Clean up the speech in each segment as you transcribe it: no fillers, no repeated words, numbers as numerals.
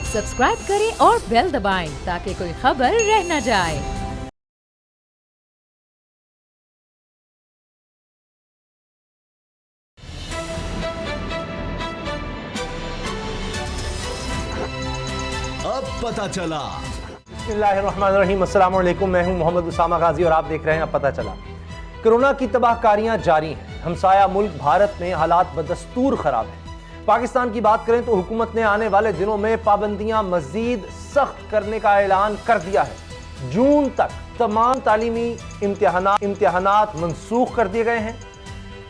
Subscribe करें और bell दबाएं ताकि कोई खबर रह न जाए। अब पता चला। बिस्मिल्लाहिर्रहमानिर्रहीम, अस्सलाम वालेकुम। मैं हूं मोहम्मद उसामा गाजी और आप देख रहे हैं अब पता चला। कोरोना की तबाहकारियां जारी हैं। हमसाया मुल्क भारत में हालात बदस्तूर खराब हैं। पाकिस्तान की बात करें तो हुकूमत ने आने वाले दिनों में पाबंदियां मजीद सख्त करने का ऐलान कर दिया है। जून तक तमाम तालीमी इम्तिहानात मनसूख कर दिए गए हैं।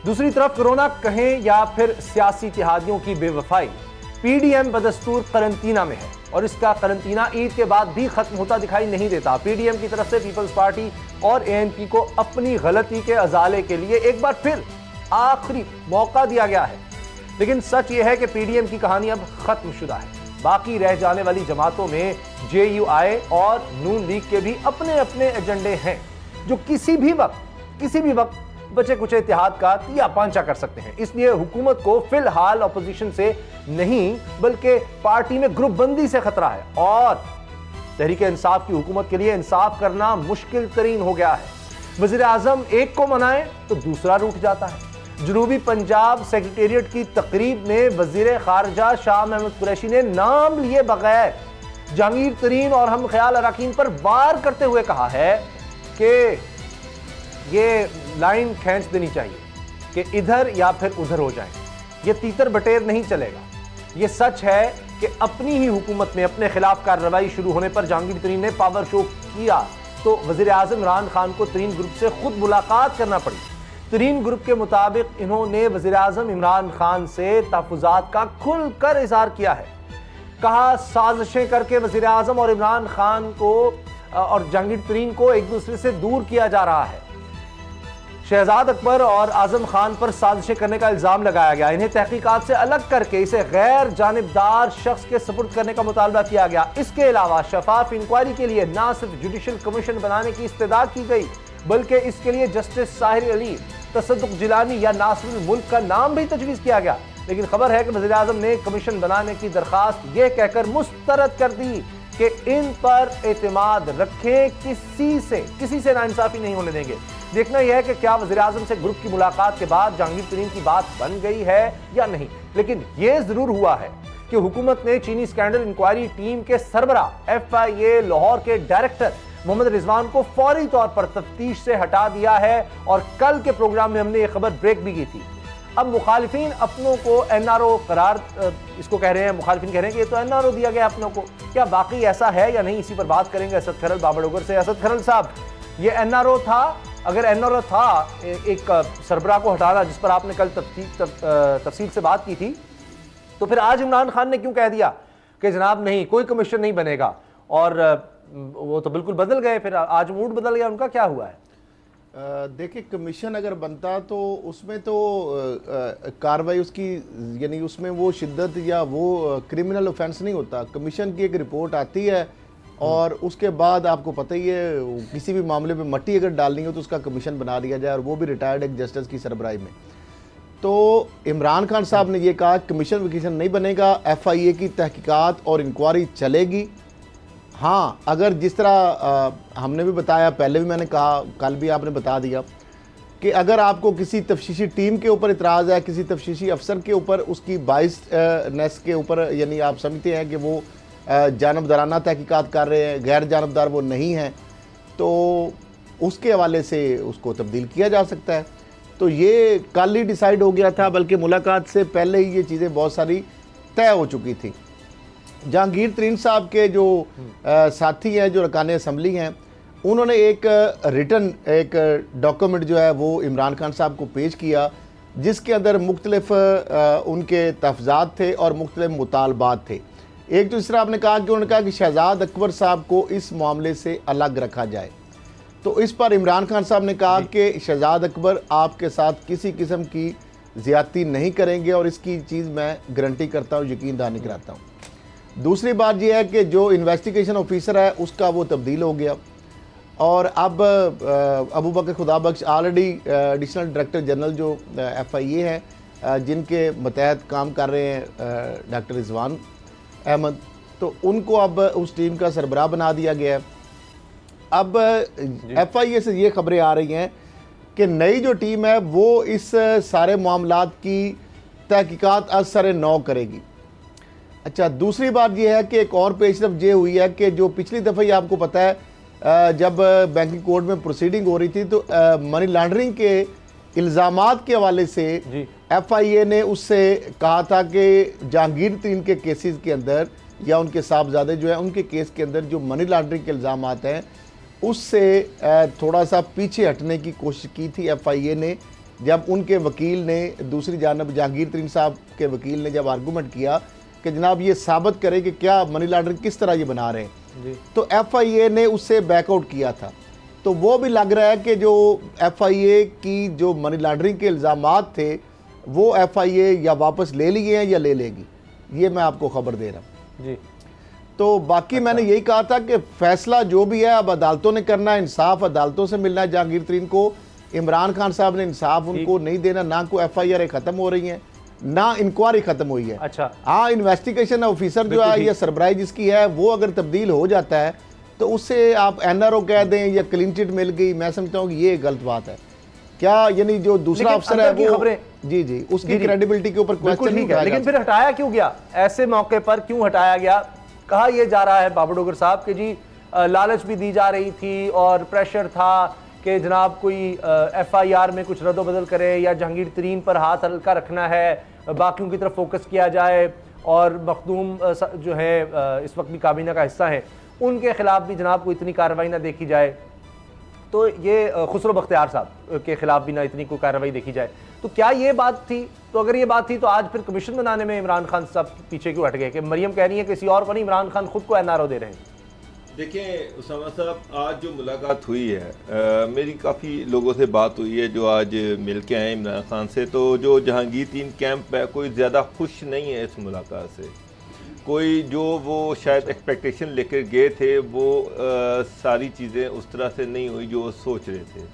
दूसरी तरफ कोरोना कहें या फिर सियासी इत्तेहादियों की बेवफाई, पीडीएम बदस्तूर करंतना में है और इसका करंतना ईद के बाद भी खत्म होता दिखाई नहीं देता। पीडीएम की तरफ से पीपल्स पार्टी और एएनपी को अपनी गलती के अजाले के लिए एक बार फिर आखिरी मौका दिया गया है। लेकिन सच यह है कि पीडीएम की कहानी अब खत्म शुदा है। बाकी रह जाने वाली जमातों में जेयूआई और नून लीग के भी अपने अपने एजेंडे हैं जो किसी भी वक्त बचे कुछ इत्तेहाद का तिया पांचा कर सकते हैं। इसलिए हुकूमत को फिलहाल अपोजिशन से नहीं बल्कि पार्टी में ग्रुप बंदी से खतरा है और तहरीक इंसाफ की हुकूमत के लिए इंसाफ करना मुश्किल तरीन हो गया है। वजीर आजम एक को मनाए तो दूसरा रूठ जाता है। जनूबी पंजाब सेक्रेटेरिएट की तकरीब में वजीर खारजा शाह महमूद कुरैशी ने नाम लिए बगैर जहांगीर तरीन और हम ख्याल अरकान पर वार करते हुए कहा है कि ये लाइन खींच देनी चाहिए कि इधर या फिर उधर हो जाए। ये तीतर बटेर नहीं चलेगा। ये सच है कि अपनी ही हुकूमत में अपने खिलाफ कार्रवाई शुरू होने पर जहांगीर तरीन ने पावर शो किया तो वजीर आजम इमरान खान को तरीन ग्रुप से खुद मुलाकात करना पड़ी। तरीन ग्रुप के मुताबिक इन्होंने वजीर आजम इमरान खान से तहफ़्फ़ुज़ात का खुलकर इजहार किया है। कहा साजिशें करके वजीर आजम और इमरान खान को और जहांगीर तरीन को एक दूसरे से दूर किया जा रहा है। शहजाद अकबर और आजम खान पर साजिशें करने का इल्जाम लगाया गया। इन्हें तहकीकात से अलग करके इसे गैर जानिबदार शख्स के सुपुर्द करने का मुतालबा किया गया। इसके अलावा शफाफ इंक्वायरी के लिए न सिर्फ जुडिशल कमीशन बनाने की इस्तदा की गई बल्कि इसके लिए जस्टिस साहिर अली, तसद्दुक जिलानी या नासिरुल मुल्क का नाम भी तजवीज़ किया गया। लेकिन खबर है कि वज़ीर आज़म ने कमीशन बनाने की दरखास्त यह कहकर मुस्तरद कर दी कि इन पर एतमाद रखें, किसी से नाइंसाफी नहीं होने देंगे। देखना यह है कि क्या वज़ीर आज़म से ग्रुप की मुलाकात के बाद जहांगीर तरीन की बात बन गई है या नहीं। लेकिन यह जरूर हुआ है कि हुकूमत ने चीनी स्कैंडल इंक्वायरी टीम के सरबरा FIA लाहौर के डायरेक्टर मोहम्मद रिजवान को फौरी तौर पर तफ्तीश से हटा दिया है और कल के प्रोग्राम में हमने ये खबर ब्रेक भी की थी। अब मुखालिफिन अपनों को NRO करार इसको कह रहे हैं। मुखालिफिन कह रहे हैं कि ये तो NRO दिया गया अपनों को। क्या बाकी ऐसा है या नहीं, इसी पर बात करेंगे असद खरल बाबड़ोगर से। असद खरल साहब, ये NRO था? अगर NRO था एक सरबरा को हटाना जिस पर आपने कल तफसील से बात की थी, तो फिर आज इमरान खान ने क्यों कह दिया कि जनाब नहीं, कोई कमीशन नहीं बनेगा? और वो तो बिल्कुल बदल गए, फिर आज मूड बदल गया उनका। क्या हुआ है? देखिए, कमीशन अगर बनता तो उसमें तो कार्रवाई उसकी यानी उसमें वो शिद्दत या वो क्रिमिनल ऑफेंस नहीं होता। कमीशन की एक रिपोर्ट आती है और उसके बाद आपको पता ही है किसी भी मामले में मट्टी अगर डालनी हो तो उसका कमीशन बना दिया जाए और वो भी रिटायर्ड एक जस्टिस की सरबराही में। तो इमरान खान साहब ने ये कहा कमीशन वकीशन नहीं बनेगा, FIA की तहकीकात और इंक्वायरी चलेगी। हाँ, अगर जिस तरह हमने भी बताया, पहले भी मैंने कहा, कल भी आपने बता दिया कि अगर आपको किसी तफ्तीशी टीम के ऊपर इतराज़ है, किसी तफ्तीशी अफसर के ऊपर उसकी बाइसनेस के ऊपर, यानी आप समझते हैं कि वो जानबदाराना तहकीकात कर रहे हैं, गैर जानबदार वो नहीं हैं, तो उसके हवाले से उसको तब्दील किया जा सकता है। तो ये कल ही डिसाइड हो गया था, बल्कि मुलाकात से पहले ही ये चीज़ें बहुत सारी तय हो चुकी थी। जहांगीर तरीन साहब के जो साथी हैं, जो अरकान असम्बली हैं, उन्होंने एक रिटन एक डॉक्यूमेंट जो है वो इमरान खान साहब को पेश किया जिसके अंदर मुख्तलिफ उनके तहफ़्फ़ुज़ात थे और मुख्तलिफ मुतालबात थे। एक तो इस तरह आपने कहा कि उन्होंने कहा कि शहजाद अकबर साहब को इस मामले से अलग रखा जाए। तो इस पर इमरान खान साहब ने कहा कि शहजाद अकबर आपके साथ किसी किस्म की ज़्यादती नहीं करेंगे और इसकी चीज़ मैं गारंटी करता हूँ, यकीन दहानी कराता हूँ। दूसरी बात यह है कि जो इन्वेस्टिगेशन ऑफिसर है उसका वो तब्दील हो गया और अब Abu Bakar Khudabakhsh already additional director general जो FIA है जिनके मतहत काम कर रहे हैं डॉक्टर रिजवान अहमद, तो उनको अब उस टीम का सरबराह बना दिया गया है। अब FIA से ये खबरें आ रही हैं कि नई जो टीम है वो इस सारे मामलात की तहकीकात असर नौ करेगी। अच्छा, दूसरी बात ये है कि एक और पेशरफ ये हुई है कि जो पिछली दफ़ा ही आपको पता है जब बैंकिंग कोर्ट में प्रोसीडिंग हो रही थी तो मनी लॉन्ड्रिंग के इल्ज़ामात के हवाले से FIA ने उससे कहा था कि जहांगीर तरीन के केसेस के अंदर या उनके साहबजादे जो है उनके केस के अंदर जो मनी लॉन्ड्रिंग के इल्ज़ामात हैं उससे थोड़ा सा पीछे हटने की कोशिश की थी FIA ने। जब उनके वकील ने दूसरी जानब जहांगीर तरीन साहब के वकील ने जब आर्गूमेंट किया कि जनाब ये साबित करे कि क्या मनी लॉन्ड्रिंग किस तरह ये बना रहे हैं, तो FIA ने उससे बैकआउट किया था। तो वो भी लग रहा है कि जो FIA की जो मनी लॉन्ड्रिंग के इल्ज़ामात थे वो FIA या वापस ले लिए हैं या ले लेगी, ये मैं आपको खबर दे रहा हूँ जी। तो बाकी मैंने यही कहा था कि फैसला जो भी है अब अदालतों ने करना है, इंसाफ अदालतों से मिलना है। जहांगीर तरीन को इमरान खान साहब ने इंसाफ उनको नहीं देना, ना को FIR ख़त्म हो रही हैं ना इंक्वायरी ख़त्म हुई है। अच्छा, हाँ, इन्वेस्टिगेशन ऑफिसर जो है या सरबराही जिसकी है वो अगर तब्दील हो जाता है तो उससे आप NRO कह दें या क्लीन चिट मिल गई, मैं समझता हूँ कि ये गलत बात है। क्या यानी जो दूसरा अफसर है वो जी उसकी क्रेडिबिलिटी के ऊपर क्वेश्चन नहीं है, लेकिन फिर हटाया क्यों गया? ऐसे मौके पर क्यों हटाया गया? कहा यह जा रहा है बाबू डोगर साहब कि जी लालच भी दी जा रही थी और प्रेशर था कि जनाब कोई FIR में कुछ रद्दोबदल करे या जहांगीर तरीन पर हाथ हल्का रखना है, बाकियों की तरफ फोकस किया जाए और मखदूम जो है इस वक्त भी काबीना का हिस्सा है उनके खिलाफ भी जनाब को इतनी कार्रवाई ना देखी जाए, तो ये खुसरो बख्तियार साहब के खिलाफ भी ना इतनी कोई कार्रवाई देखी जाए। तो क्या ये बात थी? तो अगर ये बात थी तो आज फिर कमीशन बनाने में इमरान खान साहब पीछे क्यों हट गए? कि मरियम कह रही है किसी और को नहीं, इमरान खान खुद को NRO दे रहे हैं। देखिए उसामा साहब, आज जो मुलाकात हुई है मेरी काफ़ी लोगों से बात हुई है जो आज मिल के आए इमरान खान से, तो जो जहांगीर तरीन कैंप है कोई ज़्यादा खुश नहीं है इस मुलाकात से। कोई जो वो शायद एक्सपेक्टेशन लेकर गए थे वो सारी चीज़ें उस तरह से नहीं हुई जो वो सोच रहे थे।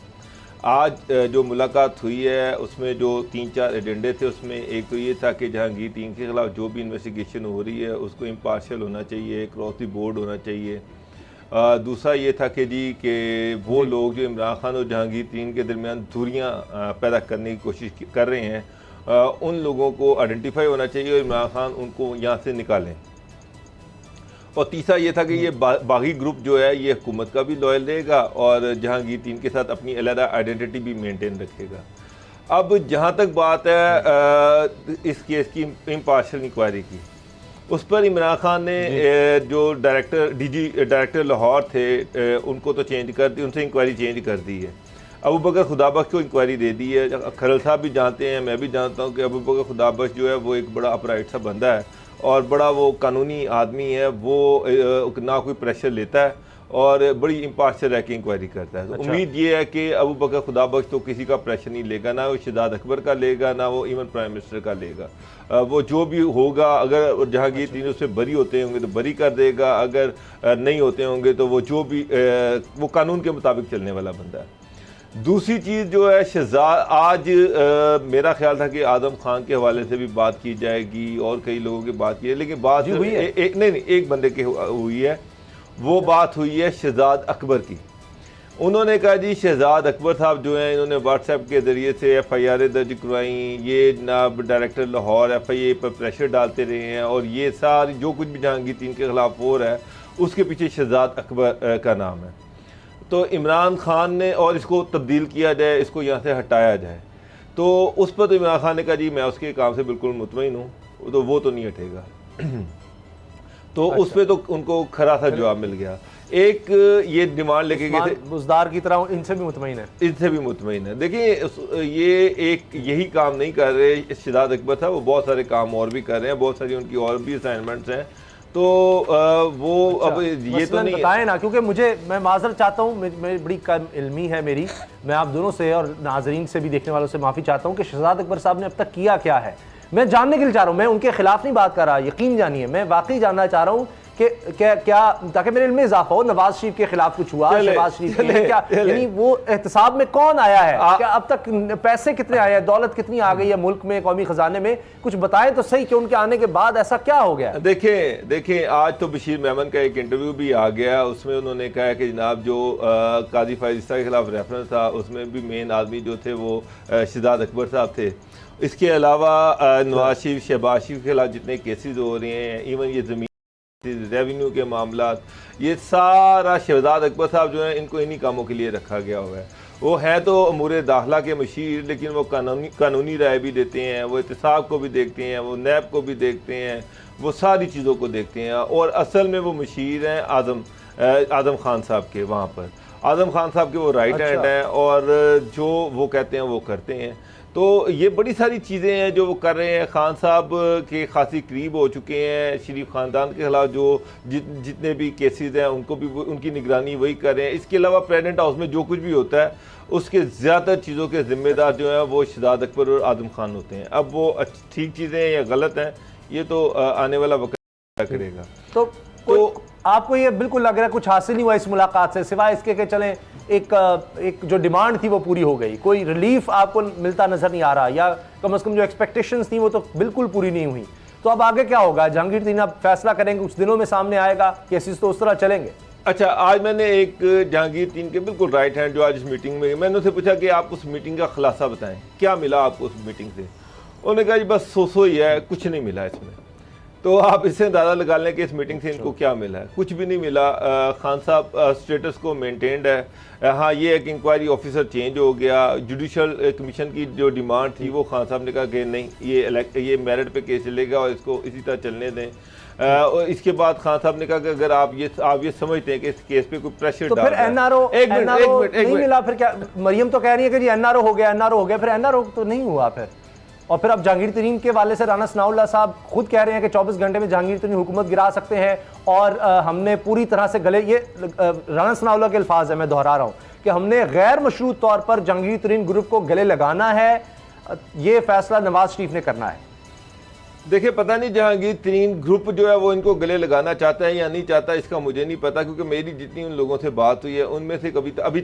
आज जो मुलाकात हुई है उसमें जो 3-4 एजेंडे थे उसमें एक तो ये था कि जहांगीर तरीन के ख़िलाफ़ जो भी इन्वेस्टिगेशन हो रही है उसको इम्पार्शियल होना चाहिए, क्रॉस द बोर्ड होना चाहिए। दूसरा ये था कि जी कि वो लोग जो इमरान खान और जहांगीर तरीन के दरमियान दूरियां पैदा करने की कोशिश कर रहे हैं उन लोगों को आइडेंटिफाई होना चाहिए और इमरान खान उनको यहाँ से निकालें। और तीसरा ये था कि ये बागी ग्रुप जो है ये हुकूमत का भी लॉयल रहेगा और जहांगीर तरीन के साथ अपनी अलग आइडेंटिटी भी मेंटेन रखेगा। अब जहाँ तक बात है इस केस की इम्पार्शियल इंक्वायरी की, उस पर इमरान खान ने जो डायरेक्टर लाहौर थे उनको तो चेंज कर दी, उनसे इंक्वायरी चेंज कर दी है। अबू बकर खुदाबख्श को इंक्वायरी दे दी है। खरल साहब भी जानते हैं, मैं भी जानता हूँ कि अबू बकर खुदाबख्श जो है वो एक बड़ा अपराइट सा बंदा है और बड़ा वो कानूनी आदमी है, वो ना कोई प्रेशर लेता है और बड़ी इम्पार्शियल रह के इंक्वायरी करता है। तो उम्मीद ये है कि अबू बकर खुदाबख्श तो किसी का प्रेशर नहीं लेगा, ना वो शहजाद अकबर का लेगा ना वो इवन प्राइम मिनिस्टर का लेगा। वो जो भी होगा, अगर जहांगीर तरीन उससे बरी होते होंगे तो बरी कर देगा, अगर नहीं होते होंगे तो वो जो भी वो कानून के मुताबिक चलने वाला बंदा है। दूसरी चीज़ जो है शहजाद, आज मेरा ख्याल था कि आदम खान के हवाले से भी बात की जाएगी और कई लोगों की बात की है, लेकिन बात हुई है एक बंदे की हुई है। वो बात हुई है शहजाद अकबर की। उन्होंने कहा जी शहजाद अकबर साहब जो हैं इन्होंने व्हाट्सएप के ज़रिए से FIR दर्ज करवाई, ये जनाब डायरेक्टर लाहौर FIA पर प्रेशर डालते रहे हैं और ये सारी जो कुछ भी जहांगीर तरीन के ख़िलाफ़ हो रहा है उसके पीछे शहजाद अकबर का नाम है। तो इमरान खान ने और इसको तब्दील किया जाए, इसको यहाँ से हटाया जाए, तो उस पर तो इमरान खान ने कहा जी मैं उसके काम से बिल्कुल मुतमईन हूँ, तो वो तो नहीं हटेगा। तो उस पर तो उनको खरा सा जवाब मिल गया। एक ये डिमांड लेके गए थे बुज़दार की तरह, इनसे भी मुतमईन है, इनसे भी मुतमईन है। देखिए ये एक यही काम नहीं कर रहे शहजाद अकबर साहब, वो बहुत सारे काम और भी कर रहे हैं, बहुत सारी उनकी और भी असाइनमेंट्स हैं। तो वो अब ये तो नहीं बताएं ना, क्योंकि मैं माजरत चाहता हूँ, मेरी बड़ी कम इल्मी है मेरी, मैं आप दोनों से और नाजरीन से भी देखने वालों से माफ़ी चाहता हूँ कि शहजाद अकबर साहब ने अब तक किया क्या है। मैं जानने के लिए चाह रहा हूँ, मैं उनके खिलाफ नहीं बात कर रहा, यकीन जानिए, मैं वाकई जानना चाह रहा हूँ कि क्या ताकि मेरे इल्म में इजाफा हो, नवाज शरीफ के खिलाफ कुछ हुआ, शहबाज शरीफ के क्या, यानी वो एहतसाब में कौन आया है, क्या अब तक पैसे कितने आए हैं, दौलत कितनी आ गई है मुल्क में, कौमी खजाने में, कुछ बताएं तो सही कि उनके आने के बाद ऐसा क्या हो गया। देखें आज तो बशीर मेमन का एक इंटरव्यू भी आ गया, उसमें उन्होंने कहा कि जनाब जो काजी फायजिस्ता के खिलाफ रेफरेंस था उसमें भी मेन आदमी जो थे वो शहजाद अकबर साहब थे। इसके अलावा नवाज शरीफ शहबाज शरीफ के खिलाफ जितने केसेस हो रहे हैं, इवन ये ज़मीन रेवेन्यू के मामलात, ये सारा शहजाद अकबर साहब जो है इनको इन्हीं कामों के लिए रखा गया हुआ है। वो हैं तो अमूर दाखिला के मशीर, लेकिन वो कानूनी राय भी देते हैं, वो एहतसाब को भी देखते हैं, वो नैब को भी देखते हैं, वो सारी चीज़ों को देखते हैं। और असल में वो मशीर हैं आज़म खान साहब के, वहाँ पर आज़म खान साहब के वो राइट हैंड हैं और जो वो कहते हैं वो करते हैं। तो ये बड़ी सारी चीज़ें हैं जो वो कर रहे हैं। खान साहब के खासी करीब हो चुके हैं, शरीफ ख़ानदान के खिलाफ जो जितने भी केसेस हैं उनको भी उनकी निगरानी वही कर रहे हैं। इसके अलावा प्रेसिडेंट हाउस में जो कुछ भी होता है उसके ज़्यादातर चीज़ों के ज़िम्मेदार जो हैं वो शहजाद अकबर और आज़म खान होते हैं। अब वो ठीक चीज़ें हैं या गलत हैं ये तो आने वाला वक्त क्या करेगा। तो आपको ये बिल्कुल लग रहा है कुछ हासिल नहीं हुआ इस मुलाकात से, सिवाय इसके कि चलें एक जो डिमांड थी वो पूरी हो गई, कोई रिलीफ आपको मिलता नजर नहीं आ रहा, या कम से कम जो एक्सपेक्टेशंस थी वो तो बिल्कुल पूरी नहीं हुई। तो अब आगे क्या होगा? जहांगीर तरीन अब फैसला करेंगे, कुछ दिनों में सामने आएगा, केसेस तो उस तरह चलेंगे। अच्छा, आज मैंने एक जहांगीर तरीन के बिल्कुल राइट हैंड जो आज इस मीटिंग में, मैंने उनसे पूछा कि आप उस मीटिंग का खुलासा बताएं, क्या मिला आपको उस मीटिंग से। उन्होंने कहा जी बस सो ही है, कुछ नहीं मिला इसमें। तो आप इससे अंदाज़ा लगा लें कि इस मीटिंग से इनको क्या मिला है। कुछ भी नहीं मिला। खान साहब स्टेटस को मेंटेन्ड है। हाँ, ये एक इंक्वायरी ऑफिसर चेंज हो गया। जुडिशल कमीशन की जो डिमांड थी वो खान साहब ने कहा कि नहीं, ये मेरिट पे केस चलेगा और इसको इसी तरह चलने दें। और इसके बाद खान साहब ने कहा कि अगर आप ये समझते हैं कि इस केस पे कोई प्रेशर तो फिर एनआरओ नहीं मिला, फिर क्या? मरियम तो कह रही है कि जी एनआरओ हो गया, फिर एनआरओ तो नहीं हुआ फिर। और फिर अब जहांगीर तरीन के वाले से राना सनाउल्लाह साहब खुद कह रहे हैं कि 24 घंटे में जहांगीर तरीन हुकूमत गिरा सकते हैं और हमने पूरी तरह से ये राना सनाउल्लाह के अल्फाज है, मैं दोहरा रहा हूं कि हमने गैर मशरूत तौर पर जहांगीर तरीन ग्रुप को गले लगाना है, ये फैसला नवाज शरीफ ने करना है। देखिए, पता नहीं जहांगीर तरीन ग्रुप जो है वो इनको गले लगाना चाहता है या नहीं चाहता, इसका मुझे नहीं पता, क्योंकि मेरी जितनी उन लोगों से बात हुई है उनमें से अभी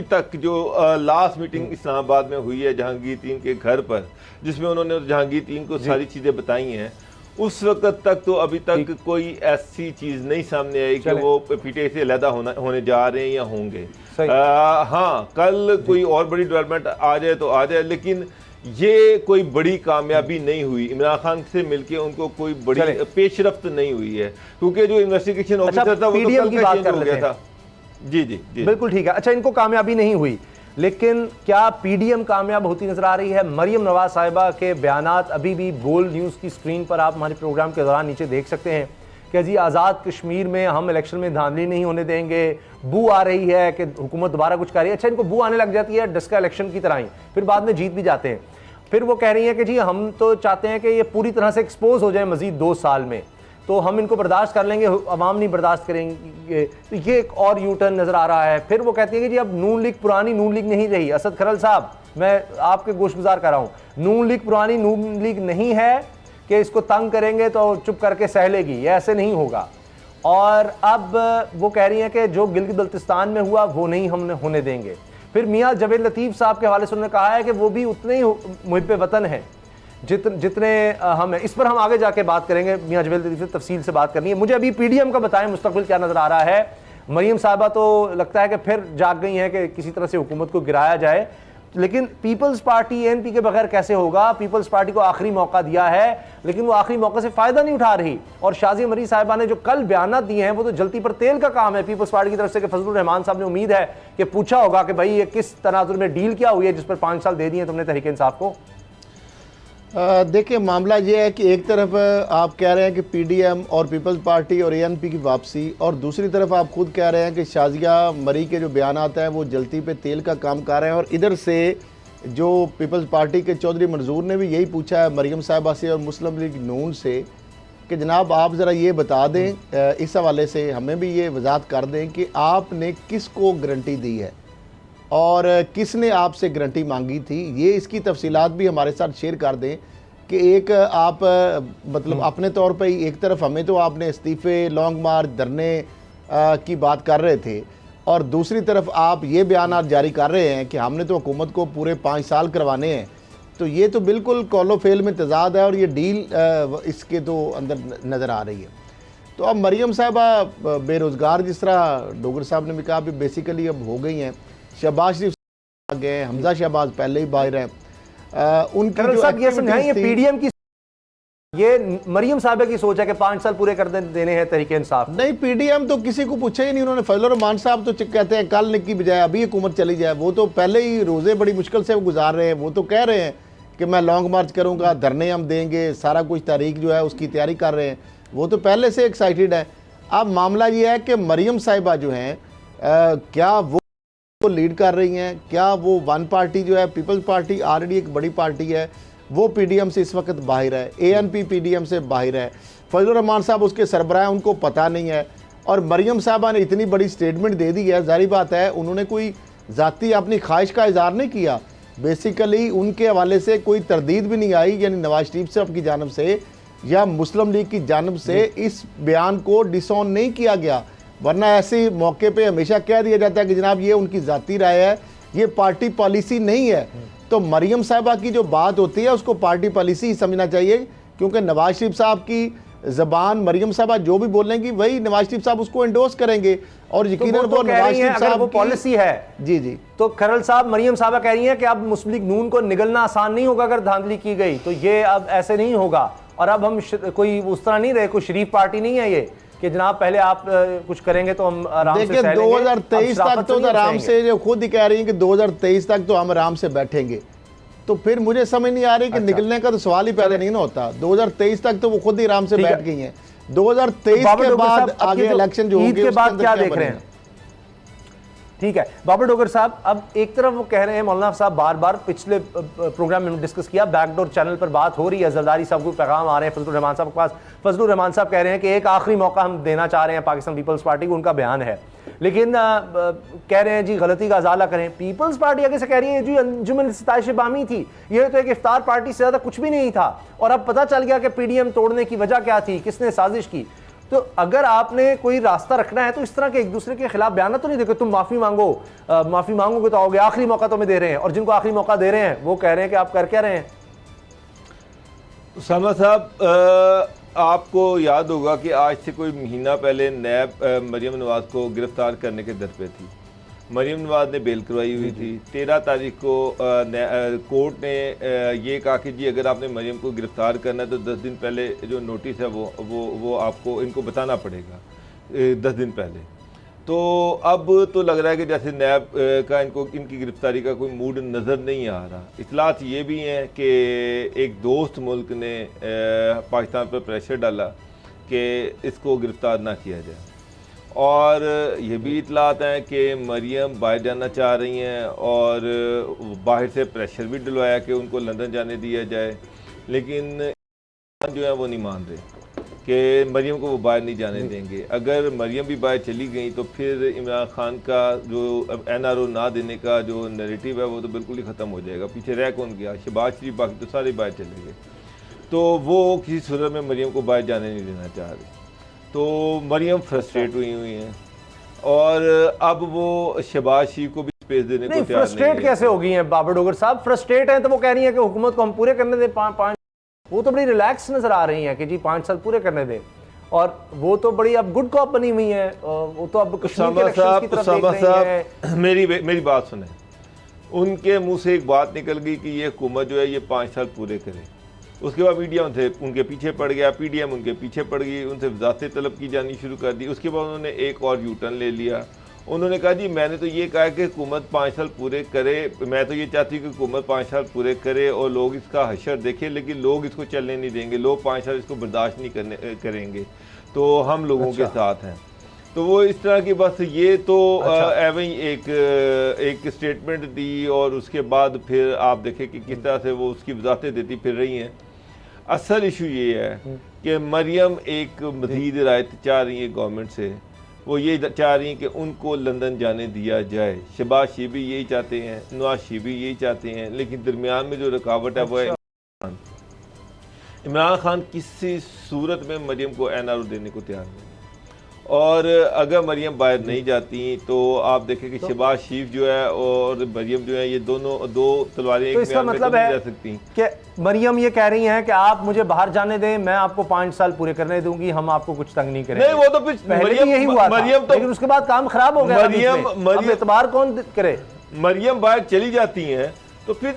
तक जो लास्ट मीटिंग इस्लामाबाद में हुई है जहांगीर तरीन के घर पर, जिसमें उन्होंने जहांगीर तरीन को सारी चीज़ें बताई हैं, उस वक्त तक तो अभी तक कोई ऐसी चीज़ नहीं सामने आई कि वो पीटीआई से अलहदा होने जा रहे हैं या होंगे। हाँ, कल कोई और बड़ी डेवलपमेंट आ जाए तो आ जाए, लेकिन ये कोई बड़ी कामयाबी नहीं हुई। इमरान खान से मिलके उनको कोई बड़ी पेशरफ्त नहीं हुई है, क्योंकि जो इन्वेस्टिगेशन ऑफिसर था वो तो कल का चेंज हो गया था। जी बिल्कुल ठीक है। अच्छा, इनको कामयाबी नहीं हुई, लेकिन क्या पीडीएम कामयाब होती नजर आ रही है? मरियम नवाज साहिबा के बयानात अभी भी गोल्ड न्यूज़ की स्क्रीन पर आप हमारे प्रोग्राम के दौरान नीचे देख सकते हैं कि जी आज़ाद कश्मीर में हम इलेक्शन में धांधली नहीं होने देंगे, बू आ रही है कि हुकूमत दोबारा कुछ कर रही है। अच्छा, इनको बू आने लग जाती है डस्का इलेक्शन की तरह ही, फिर बाद में जीत भी जाते हैं। फिर वो कह रही है कि जी हम तो चाहते हैं कि ये पूरी तरह से एक्सपोज हो जाए मजीद 2 साल में, तो हम इनको बर्दाश्त कर लेंगे, अवाम नहीं बर्दाश्त करेंगे। तो ये एक और यू टर्न नज़र आ रहा है। फिर वो कहती है कि जी अब नून लीग पुरानी नून लीग नहीं रही। असद खरल साहब, मैं आपके गोशगुजार कर रहा हूँ, नून लीग पुरानी नून लीग नहीं है कि इसको तंग करेंगे तो चुप करके सह लेगी, ये ऐसे नहीं होगा। और अब वो कह रही हैं कि जो गिलगित बल्तिस्तान में हुआ वो नहीं हम होने देंगे। फिर मियाँ जावेद लतीफ़ साहब के हवाले से उन्होंने कहा है कि वो भी उतने ही मुहिब वतन हैं जितने हम हैं। इस पर हम आगे जाके बात करेंगे, मियाँ जावेद लतीफ़ से तफसील से बात करनी है। मुझे अभी पीडीएम का बताएं मुस्तकबिल क्या नज़र आ रहा है। मरियम साहिबा तो लगता है कि फिर जाग गई हैं कि किसी तरह से हुकूमत को गिराया जाए, लेकिन पीपल्स पार्टी एएनपी के बगैर कैसे होगा? पीपल्स पार्टी को आखिरी मौका दिया है, लेकिन वो आखिरी मौके से फ़ायदा नहीं उठा रही। और शाज़िया मरी साहिबा ने जो कल बयान दिए हैं वो तो जलती पर तेल का काम है पीपल्स पार्टी की तरफ से। कि फजलुर रहमान साहब ने उम्मीद है कि पूछा होगा कि भाई ये किस तनाजुर में डील क्या हुई है जिस पर 5 साल दे दिए तुमने तहरीक इंसाफ को। देखिए, मामला ये है कि एक तरफ आप कह रहे हैं कि पीडीएम और पीपल्स पार्टी और एएनपी की वापसी, और दूसरी तरफ आप खुद कह रहे हैं कि शाज़िया मरी के जो बयान हैं वो जलती पे तेल का काम कर रहे हैं। और इधर से जो पीपल्स पार्टी के चौधरी मंजूर ने भी यही पूछा है मरियम साहिबा से और मुस्लिम लीग नून से कि जनाब आप ज़रा ये बता दें, इस हवाले से हमें भी ये वजाहत कर दें कि आपने किसको गारंटी दी है और किसने आपसे गारंटी मांगी थी। ये इसकी तफसीलात भी हमारे साथ शेयर कर दें कि एक आप मतलब अपने तौर पे ही एक तरफ हमें तो आपने इस्तीफ़े, लॉन्ग मार्च, धरने की बात कर रहे थे, और दूसरी तरफ आप ये बयान जारी कर रहे हैं कि हमने तो हुकूमत को पूरे 5 साल करवाने हैं। तो ये तो बिल्कुल कौलो फेल में तजाद है, और ये डील इसके तो अंदर नज़र आ रही है। तो अब मरियम साहबा बेरोज़गार, जिस तरह डोगर साहब ने भी कहा, अभी बेसिकली अब हो गई हैं। शहबाज शरीफ आ गए हैं, हमजा शहबाज पहले ही बाहर हैं। उनकी जो ये पीडीएम की, ये मरियम साहबा की सोच है कि 5 साल पूरे कर देने हैं तरीके इंसाफ। नहीं, पीडीएम तो किसी को पूछा ही नहीं उन्होंने। फजलुर रहमान साहब तो कहते हैं कल की बजाय अभी हुकूमत चली जाए। वो तो पहले ही रोज़े बड़ी मुश्किल से वो गुजार रहे हैं। वो तो कह रहे हैं कि मैं लॉन्ग मार्च करूंगा, धरने हम देंगे, सारा कुछ तारीख जो है उसकी तैयारी कर रहे हैं। वो तो पहले से एक्साइटेड है। अब मामला ये है कि मरियम साहिबा जो हैं, क्या वो लीड कर रही हैं, क्या वो वन पार्टी जो है, पीपल्स पार्टी ऑलरेडी एक बड़ी पार्टी है, वो पीडीएम से इस वक्त बाहर है, एएनपी पीडीएम से बाहर है, फजलुर रहमान साहब उसके सरबराह हैं, उनको पता नहीं है। और मरियम साहबा ने इतनी बड़ी स्टेटमेंट दे दी है, जारी बात है उन्होंने कोई ज़ाती अपनी ख्वाहिश का इजहार नहीं किया। बेसिकली उनके हवाले से कोई तरदीद भी नहीं आई, यानी नवाज शरीफ साहब की जानब से या मुस्लिम लीग की जानब से इस बयान को डिसऑन नहीं किया गया। वरना ऐसे मौके पे हमेशा कह दिया जाता है कि जनाब ये उनकी ज़ाती राय है, ये पार्टी पॉलिसी नहीं है। तो मरियम साहिबा की जो बात होती है उसको पार्टी पॉलिसी ही समझना चाहिए, क्योंकि नवाज शरीफ साहब की ज़बान, मरियम साहिबा जो भी बोलेंगी वही नवाज शरीफ साहब उसको एंडोर्स करेंगे। और यकीनन वो नवाज शरीफ साहब वो पॉलिसी है। जी। तो खरल साहब, मरियम साहबा कह रही हैं कि अब मुस्लिम लीग नून को निगलना आसान नहीं होगा अगर धांधली की गई, तो ये अब ऐसे नहीं होगा। और अब हम कोई उस तरह नहीं रहे, कोई शरीफ पार्टी नहीं है ये कि जनाब पहले आप कुछ करेंगे तो हम आराम से देखिए 2023 तक तो आराम से, जो खुद ही कह रही हैं कि 2023 तक तो हम आराम से बैठेंगे। तो फिर मुझे समझ नहीं आ रही कि निकलने का तो सवाल ही पैदा नहीं ना होता। 2023 तक तो वो खुद ही आराम से बैठ गई हैं। 2023 के बाद आगे इलेक्शन जो होंगे के बाद क्या देख रहे हैं? ठीक है बाबर डोगर साहब, अब एक तरफ वो कह रहे हैं, मौलाना साहब बार बार पिछले प्रोग्राम में डिस्कस किया, बैकडोर चैनल पर बात हो रही है, जरदारी साहब को पैगाम आ रहे हैं फजलुर रहमान साहब के पास। फजलुर रहमान साहब कह रहे हैं कि एक आखिरी मौका हम देना चाह रहे हैं पाकिस्तान पीपल्स पार्टी को, उनका बयान है। लेकिन कह रहे हैं जी गलती का अजाला करें। पीपल्स पार्टी आगे से कह रही है जी अंजुमन सिताइश बामी थी, यह तो एक इफ्तार पार्टी से ज़्यादा कुछ भी नहीं था, और अब पता चल गया कि पीडीएम तोड़ने की वजह क्या थी, किसने साजिश की। तो अगर आपने कोई रास्ता रखना है तो इस तरह के एक दूसरे के खिलाफ बयान तो नहीं देखे, तुम माफ़ी मांगो, माफ़ी मांगोगे तो आओगे, आखिरी मौका तुम्हें दे रहे हैं, और जिनको आखिरी मौका दे रहे हैं वो कह रहे हैं कि आप कर क्या रहे हैं। उसामा साहब, आपको याद होगा कि आज से कोई महीना पहले नैब मरियम नवाज को गिरफ्तार करने के दर पे थी। मरियम नवाज ने बेल करवाई हुई थी। 13 तारीख को कोर्ट ने ये कहा कि जी अगर आपने मरियम को गिरफ्तार करना है तो 10 दिन पहले जो नोटिस है वो आपको इनको बताना पड़ेगा 10 दिन पहले। तो अब तो लग रहा है कि जैसे नैब का इनकी गिरफ्तारी का कोई मूड नज़र नहीं आ रहा। इतलात ये भी हैं कि एक दोस्त मुल्क ने पाकिस्तान पर प्रेशर डाला कि इसको गिरफ्तार ना किया जाए, और ये भी इतलात हैं कि मरियम बाहर जाना चाह रही हैं और बाहर से प्रेशर भी डलवाया कि उनको लंदन जाने दिया जाए, लेकिन जो है वो नहीं मान रहे कि मरियम को वो बाहर नहीं जाने देंगे। अगर मरियम भी बाहर चली गई तो फिर इमरान खान का जो NRO ना देने का जो नैरेटिव है वो तो बिल्कुल ही ख़त्म हो जाएगा। पीछे रह कौन गया? शहबाज शरीफ, बाकी तो सारे बाहर चले गए। तो वो किसी सूरत में मरियम को बाहर जाने नहीं देना चाह रही। तो मरियम फ्रस्ट्रेट हुई हैं, और अब वो शहबाज शरीफ को भी स्पेस देने को तैयार नहीं है। फ्रस्ट्रेट कैसे हो गई हैं बाबर डोगर साहब? फ्रस्ट्रेट हैं तो वो कह रही हैं कि हुकूमत को हम पूरे करने दें 5, वो तो बड़ी रिलैक्स नजर आ रही हैं कि जी 5 साल पूरे करने दें, और वो तो बड़ी अब गुड कॉप बनी हुई है। वो तो अब उसामा साहब मेरी बात सुने। उनके मुंह से एक बात निकल गई कि ये हुकूमत जो है ये 5 साल पूरे करे। उसके बाद मीडिया उनके पीछे पड़ गया, पीडीएम उनके पीछे पड़ गई, उनसे वजारतें तलब की जानी शुरू कर दी। उसके बाद उन्होंने एक और यूटर्न ले लिया। उन्होंने कहा जी मैंने तो ये कहा कि हुकूमत 5 साल पूरे करे, मैं तो ये चाहती हूँ कि हुकूमत 5 साल पूरे करे और लोग इसका हशर देखें, लेकिन लोग इसको चलने नहीं देंगे, लोग 5 साल इसको बर्दाश्त नहीं करेंगे, तो हम लोगों के साथ हैं। तो वो इस तरह की बस ये तो एवं एक स्टेटमेंट दी, और उसके बाद फिर आप देखें कि किस तरह से वो उसकी वजाहतें देती फिर रही हैं। असल इशू ये है कि मरियम एक मज़ीद रायत चाह रही है गवर्नमेंट से। वो ये चाह रही हैं कि उनको लंदन जाने दिया जाए। शहबाज शरीफ भी यही चाहते हैं, नवाज शरीफ भी यही चाहते हैं, लेकिन दरमियान में जो रुकावट है वो है। इमरान खान किसी सूरत में मरियम को NRO देने को तैयार नहीं है। और अगर मरियम बाहर नहीं जाती तो आप देखें कि शहबाज शरीफ जो है और मरियम जो है ये दोनों दो तलवारें एक इसका म्यान में मतलब तो नहीं है जा सकती कि मरियम ये कह रही हैं कि आप मुझे बाहर जाने दें, मैं आपको 5 साल पूरे करने दूंगी, हम आपको कुछ तंग नहीं करेंगे। नहीं, वो तो फिर पहले भी यही हुआ था, मरियम तो लेकिन उसके बाद काम खराब हो गया। मरियम एतबार कौन करे? मरियम बाहर चली जाती हैं तो फिर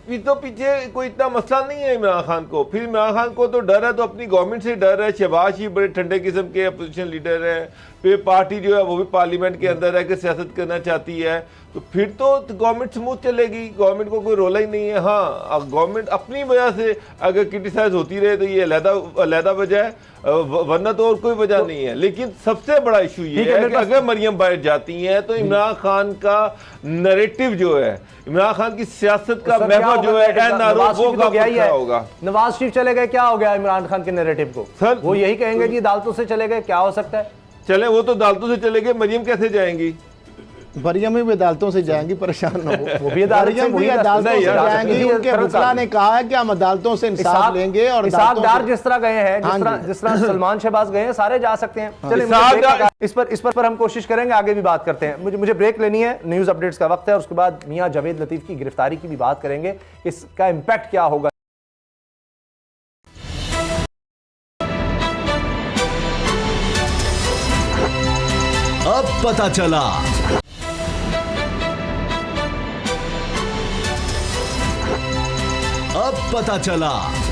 पीछे कोई इतना मसला नहीं है इमरान खान को। फिर इमरान खान को तो डर है, तो अपनी गवर्नमेंट से डर है। शहबाज शरीफ बड़े ठंडे किस्म के अपोजिशन लीडर है, फिर पार्टी जो है वो भी पार्लियामेंट के अंदर है कि सियासत करना चाहती है, तो फिर तो गवर्नमेंट स्मूथ चलेगी, गवर्नमेंट को कोई रोला ही नहीं है। हाँ, गवर्नमेंट अपनी वजह से अगर क्रिटिसाइज होती रहे तो ये अलहदा वजह है, वरना तो और कोई वजह नहीं है। लेकिन सबसे बड़ा इशू ये है कि अगर मरियम बाहर जाती हैं तो इमरान खान का नैरेटिव जो है, इमरान खान की सियासत का महवर जो है NRO वो का होगा। नवाज शरीफ चले गए, क्या हो गया इमरान खान के नैरेटिव को? सर वो यही कहेंगे कि अदालतों से चले गए, क्या हो सकता है? चले, वो तो अदालतों से चले गए, मरियम कैसे जाएंगी? मरियम भी अदालतों से जाएंगी, परेशान न हो। वो भी अदालतों से जाएंगी। उनके फैसला ने कहा है कि हम अदालतों से इंसाफ लेंगे। और इसाक डार जिस तरह गए हैं, जिस तरह सलमान शहबाज गए हैं, सारे जा सकते हैं। चलिए इस पर हम कोशिश करेंगे, आगे भी बात करते हैं। मुझे ब्रेक लेनी है, न्यूज अपडेट्स का वक्त है, उसके बाद मियां जावेद लतीफ की गिरफ्तारी की भी बात करेंगे, इसका इंपैक्ट क्या होगा। अब पता चला। अब पता चला।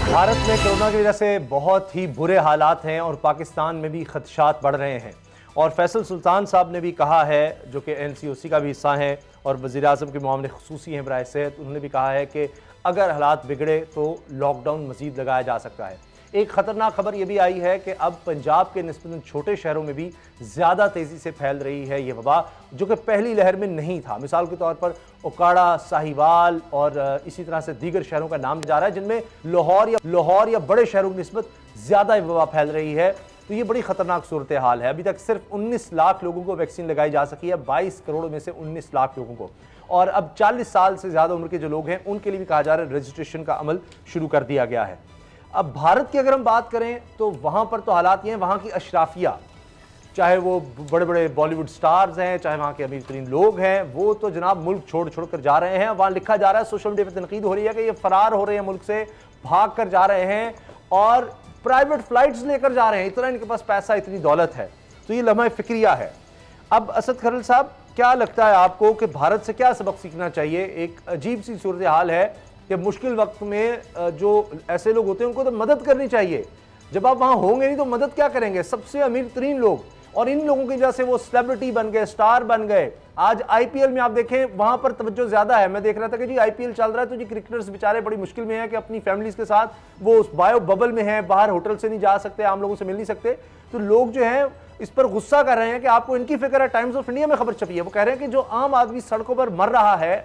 भारत में कोरोना की वजह से बहुत ही बुरे हालात हैं और पाकिस्तान में भी खदशात बढ़ रहे हैं। और फैसल सुल्तान साहब ने भी कहा है, जो कि NCOC का भी हिस्सा हैं और वज़ीर आज़म के मामले खुसूसी हैं बराए सेहत, उन्होंने भी कहा है कि अगर हालात बिगड़े तो लॉकडाउन मज़ीद लगाया जा सकता है। एक ख़तरनाक खबर यह भी आई है कि अब पंजाब के निस्बतन छोटे शहरों में भी ज़्यादा तेज़ी से फैल रही है ये वबा, जो कि पहली लहर में नहीं था। मिसाल के तौर पर ओकाड़ा, साहिवाल और इसी तरह से दीगर शहरों का नाम जा रहा है, जिनमें लाहौर या बड़े शहरों की निस्बत ज़्यादा वबा फैल रही है। तो ये बड़ी ख़तरनाक सूरत हाल है। अभी तक सिर्फ 19 लाख लोगों को वैक्सीन लगाई जा सकी है, 22 करोड़ में से 19 लाख लोगों को। और अब 40 साल से ज़्यादा उम्र के जो लोग हैं उनके लिए भी कहा जा रहा है रजिस्ट्रेशन का अमल शुरू कर दिया गया है। अब भारत की अगर हम बात करें तो वहाँ पर तो हालात ये हैं, वहाँ की अशराफिया, चाहे वो बड़े बड़े बॉलीवुड स्टार्स हैं, चाहे वहाँ के अमीर तरीन लोग हैं, वो तो जनाब मुल्क छोड़ कर जा रहे हैं। वहाँ लिखा जा रहा है, सोशल मीडिया पर तनकीद हो रही है कि ये फरार हो रहे हैं, मुल्क से भाग कर जा रहे हैं और प्राइवेट फ्लाइट्स लेकर जा रहे हैं। इतना इनके पास पैसा, इतनी दौलत है। तो ये लम्हा फिक्रिया है। अब असद खरल साहब, क्या लगता है आपको कि भारत से क्या सबक सीखना चाहिए? एक अजीब सी सूरत हाल है कि मुश्किल वक्त में जो ऐसे लोग होते हैं उनको तो मदद करनी चाहिए। जब आप वहाँ होंगे नहीं तो मदद क्या करेंगे? सबसे अमीर तरीन लोग, और इन लोगों की वजह से वो सेलिब्रिटी बन गए, स्टार बन गए। आज IPL में आप देखें, वहां पर तवज्जो ज्यादा है। मैं देख रहा था कि जी IPL चल रहा है तो जी क्रिकेटर्स बेचारे बड़ी मुश्किल में हैं कि अपनी फैमिलीज के साथ वो उस बायो बबल में हैं, बाहर होटल से नहीं जा सकते, आम लोगों से मिल नहीं सकते। तो लोग जो हैं इस पर गुस्सा कर रहे हैं कि आपको इनकी फिक्र है। टाइम्स ऑफ इंडिया में खबर छपी है, वो कह रहे हैं कि जो आम आदमी सड़कों पर मर रहा है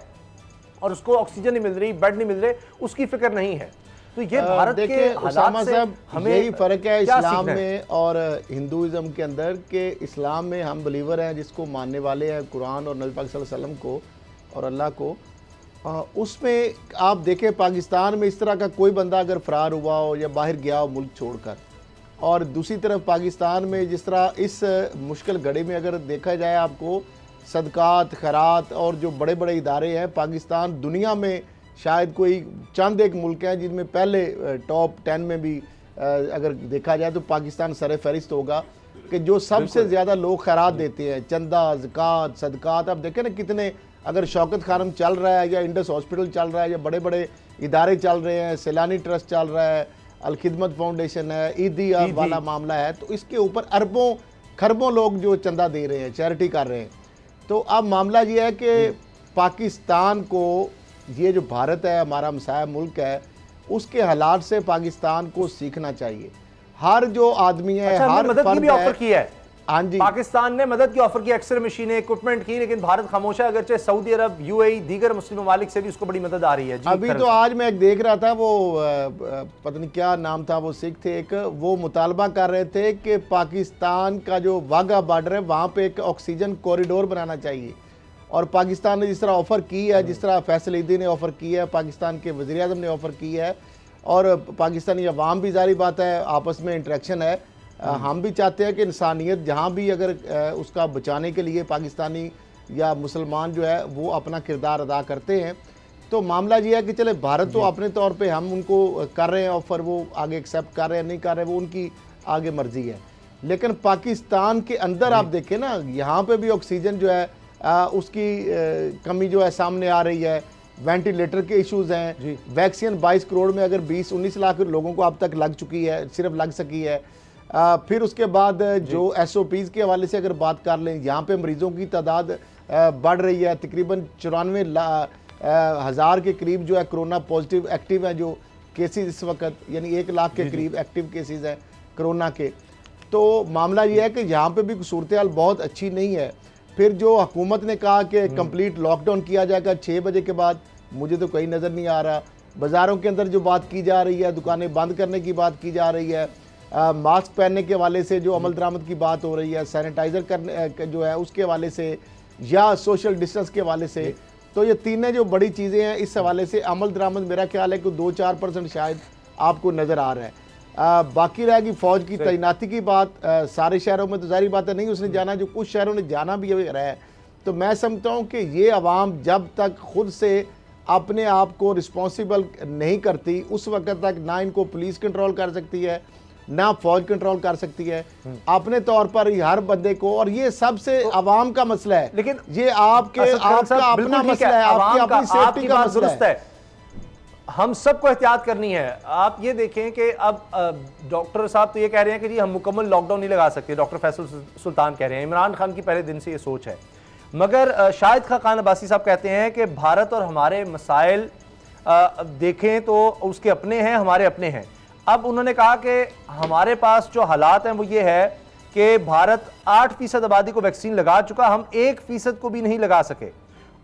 और उसको ऑक्सीजन नहीं मिल रही, बेड नहीं मिल रहे, उसकी फिक्र नहीं है। तो ये भारत के हालात से हमें यही फर्क है इस्लाम में और हिंदुइज्म के अंदर, कि इस्लाम में हम बिलीवर हैं, जिसको मानने वाले हैं कुरान और नबी पाक सल्लल्लाहु अलैहि वसल्लम को और अल्लाह को। उसमें आप देखें पाकिस्तान में इस तरह का कोई बंदा अगर फरार हुआ हो या बाहर गया हो मुल्क छोड़कर, और दूसरी तरफ पाकिस्तान में जिस तरह इस मुश्किल घड़ी में अगर देखा जाए आपको सदकात, खैरात और जो बड़े बड़े इदारे हैं, पाकिस्तान दुनिया में शायद कोई चंद एक मुल्क हैं जिनमें पहले टॉप 10 में भी अगर देखा जाए तो पाकिस्तान सर फहरिस्त होगा, कि जो सबसे ज़्यादा लोग खैरात देते हैं, चंदा, ज़कात, सदकात। आप देखें ना कितने, अगर शौकत खानम चल रहा है या इंडस हॉस्पिटल चल रहा है या बड़े बड़े इदारे चल रहे हैं, सैलानी ट्रस्ट चल रहा है, अलखिदमत फाउंडेशन है, ईदी वाला मामला है, तो इसके ऊपर अरबों खरबों लोग जो चंदा दे रहे हैं, चैरिटी कर रहे हैं। तो अब मामला ये है कि पाकिस्तान को, ये जो भारत है हमारा हमसाया मुल्क है, उसके हालात से पाकिस्तान को सीखना चाहिए। हर जो आदमी है, हर मदद की भी ऑफर की है। हाँ जी, पाकिस्तान ने मदद की ऑफर की, एक्सरे मशीनें, इक्विपमेंट की, लेकिन भारत खामोश है। अगरचे सऊदी अरब, UAE, दीगर मुस्लिम ममालिक से भी उसको बड़ी मदद आ रही है। अभी तो आज मैं एक देख रहा था, वो पता नहीं क्या नाम था, वो सिख थे एक, वो मुतालबा कर रहे थे कि पाकिस्तान का जो वाघा बॉर्डर है वहाँ पे एक ऑक्सीजन कॉरिडोर बनाना चाहिए। और पाकिस्तान ने जिस तरह ऑफ़र की है, जिस तरह फैसल ईदी ने ऑफ़र की है, पाकिस्तान के वज़ीर आज़म ने ऑफ़र की है, और पाकिस्तानी अवाम भी जारी बात है आपस में इंटरेक्शन है। हम भी चाहते हैं कि इंसानियत जहाँ भी अगर उसका बचाने के लिए पाकिस्तानी या मुसलमान जो है वो अपना किरदार अदा करते हैं, तो मामला ये है कि चले भारत तो अपने तौर पे हम उनको कर रहे हैं ऑफर, वो आगे एक्सेप्ट कर रहे हैं नहीं कर रहे, वो उनकी आगे मर्जी है। लेकिन पाकिस्तान के अंदर आप देखें ना, यहाँ पे भी ऑक्सीजन जो है उसकी कमी जो है सामने आ रही है, वेंटिलेटर के इश्यूज हैं, वैक्सीन 22 करोड़ में अगर 20-19 लाख लोगों को अब तक लग चुकी है, सिर्फ लग सकी है। फिर उसके बाद जो SOPs के हवाले से अगर बात कर लें, यहाँ पे मरीजों की तादाद बढ़ रही है, तकरीबन 94,000 के करीब जो है कोरोना पॉजिटिव एक्टिव हैं जो केसेस इस वक्त, यानी 1 लाख के करीब एक्टिव केसेस हैं कोरोना के। तो मामला ये है कि यहाँ पे भी सूरत हाल बहुत अच्छी नहीं है। फिर जो हुकूमत ने कहा कि कंप्लीट लॉकडाउन किया जाएगा 6 बजे के बाद, मुझे तो कहीं नज़र नहीं आ रहा। बाज़ारों के अंदर जो बात की जा रही है, दुकानें बंद करने की बात की जा रही है, मास्क पहनने के हवाले से जो अमल दरामद की बात हो रही है, सैनिटाइज़र करने जो है उसके हवाले से, या सोशल डिस्टेंस के हवाले से, तो ये तीनों जो बड़ी चीज़ें हैं इस हवाले से अमल दरामद मेरा ख्याल है कि 2-4% शायद आपको नज़र आ रहा है। बाकी रहेगी फ़ौज की तैनाती की बात। सारे शहरों में तो जारी बात है नहीं उसने जाना, जो कुछ शहरों ने जाना भी रहा है। तो मैं समझता हूँ कि ये अवाम जब तक खुद से अपने आप को रिस्पॉन्सिबल नहीं करती, उस वक्त तक ना इनको पुलिस कंट्रोल कर सकती है, ना फौज कंट्रोल कर सकती है। अपने तौर पर ही हर बंदे को, और ये सबसे अवाम का मसला है, लेकिन ये आपका अपना मसला है, आपकी अपनी सेफ्टी का मसला है। हम सबको एहतियात करनी है। आप ये देखें कि अब डॉक्टर साहब तो ये कह रहे हैं कि जी हम मुकम्मल लॉकडाउन नहीं लगा सकते, डॉक्टर फैसल सुल्तान कह रहे हैं, इमरान खान की पहले दिन से ये सोच है, मगर शाहिद खान अब्बासी साहब कहते हैं कि भारत और हमारे मसाइल देखें तो उसके अपने हैं, हमारे अपने हैं। अब उन्होंने कहा कि हमारे पास जो हालात हैं वो ये है कि भारत 8% आबादी को वैक्सीन लगा चुका, हम 1% को भी नहीं लगा सके,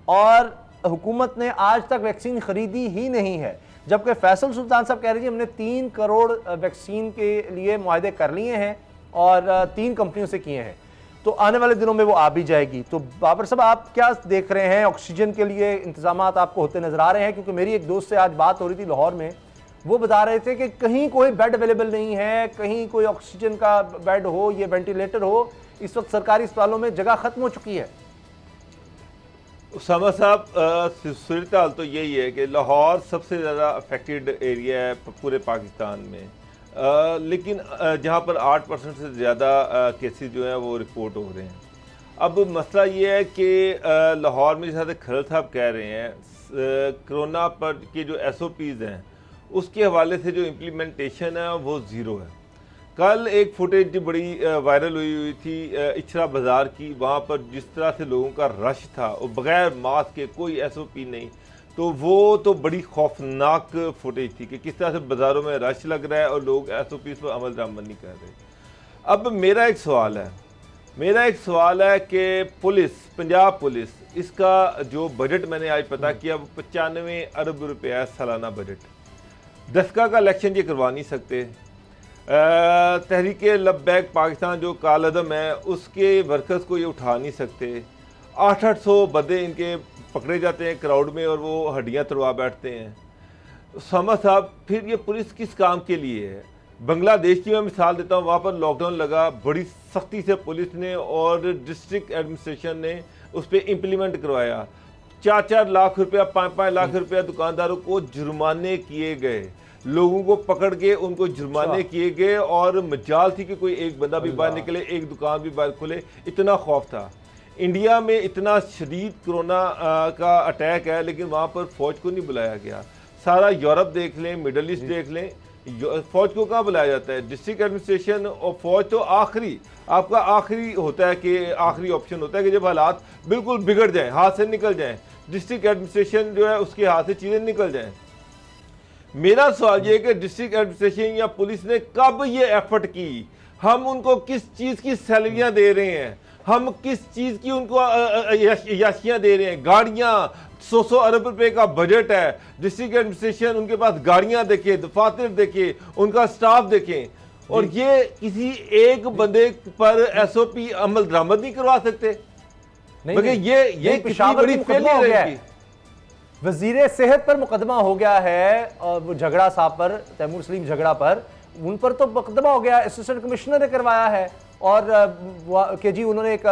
और हुकूमत ने आज तक वैक्सीन खरीदी ही नहीं है। जबकि फैसल सुल्तान साहब कह रहे हैं हमने 3 करोड़ वैक्सीन के लिए मुआहदे कर लिए हैं और 3 कंपनियों से किए हैं, तो आने वाले दिनों में वो आ भी जाएगी। तो बाबर साहब आप क्या देख रहे हैं, ऑक्सीजन के लिए इंतजाम आपको होते नजर आ रहे हैं? क्योंकि मेरी एक दोस्त से आज बात हो रही थी लाहौर में, वो बता रहे थे कि कहीं कोई बेड अवेलेबल नहीं है, कहीं कोई ऑक्सीजन का बेड हो, ये वेंटिलेटर हो, इस वक्त सरकारी अस्पतालों में जगह खत्म हो चुकी है। उसामा साहब, सूरत हाल तो यही है कि लाहौर सबसे ज़्यादा अफेक्टेड एरिया है पूरे पाकिस्तान में, लेकिन जहाँ पर 8% से ज़्यादा केसेस जो हैं वो रिपोर्ट हो रहे हैं। अब मसला ये है कि लाहौर में जैसे खरल साहब कह रहे हैं, कोरोना पर के जो SOPs हैं उसके हवाले से जो इम्प्लीमेंटेशन है वो ज़ीरो है। कल एक फुटेज बड़ी वायरल हुई थी इचरा बाज़ार की, वहाँ पर जिस तरह से लोगों का रश था और बग़ैर मास्क के, कोई SOP नहीं, तो वो तो बड़ी खौफनाक फुटेज थी कि किस तरह से बाज़ारों में रश लग रहा है और लोग SOPs पर अमल दरामद नहीं कर रहे। अब मेरा एक सवाल है कि पुलिस, पंजाब पुलिस, इसका जो बजट मैंने आज पता किया वो 95 अरब रुपया है सालाना बजट। दस्का का इलेक्शन ये करवा नहीं सकते, तहरीक लब्बैक पाकिस्तान जो कालअदम है उसके वर्कर्स को ये उठा नहीं सकते, 800 बंदे इनके पकड़े जाते हैं क्राउड में और वो हड्डियां तोड़वा बैठते हैं। समा साहब, फिर ये पुलिस किस काम के लिए है? बांग्लादेश की मैं मिसाल देता हूँ, वहाँ पर लॉकडाउन लगा, बड़ी सख्ती से पुलिस ने और डिस्ट्रिक्ट एडमिनिस्ट्रेशन ने उस पर इम्प्लीमेंट करवाया। 4-4 लाख रुपया, 5-5 लाख रुपया दुकानदारों को जुर्माने किए गए, लोगों को पकड़ के उनको जुर्माने किए गए, और मजाल थी कि कोई एक बंदा भी बाहर निकले, एक दुकान भी बाहर खुले, इतना खौफ था। इंडिया में इतना शदीद कोरोना का अटैक है, लेकिन वहाँ पर फ़ौज को नहीं बुलाया गया। सारा यूरोप देख लें, मिडल ईस्ट देख लें, फ़ौज को कहाँ बुलाया जाता है? डिस्ट्रिक्ट एडमिनिस्ट्रेशन और फ़ौज तो आपका आखिरी होता है कि आखिरी ऑप्शन होता है कि जब हालात बिल्कुल बिगड़ जाएं, हाथ से निकल जाएं, डिस्ट्रिक्ट एडमिनिस्ट्रेशन जो है उसके हाथ से चीज़ें निकल जाएं। मेरा सवाल ये है कि डिस्ट्रिक्ट एडमिनिस्ट्रेशन या पुलिस ने कब ये एफर्ट की? हम उनको किस चीज़ की सैलरियाँ दे रहे हैं, हम किस चीज़ की उनको याशियाँ दे रहे हैं? गाड़ियाँ, 100 अरब रुपए का बजट है, डिस्ट्रिक्ट एडमिनिस्ट्रेशन उनके पास गाड़ियाँ देखे, दफातर देखे, उनका स्टाफ देखें, और ये किसी एक बंदे पर SOP अमल दरामद नहीं करवा सकते? ये कितनी बड़ी फेलियर है। वजीर सेहत पर मुकदमा हो गया है और वो झगड़ा साहब पर, तैमूर सलीम झगड़ा पर, उन पर तो मुकदमा हो गया, असिस्टेंट कमिश्नर ने करवाया है। और के जी उन्होंने एक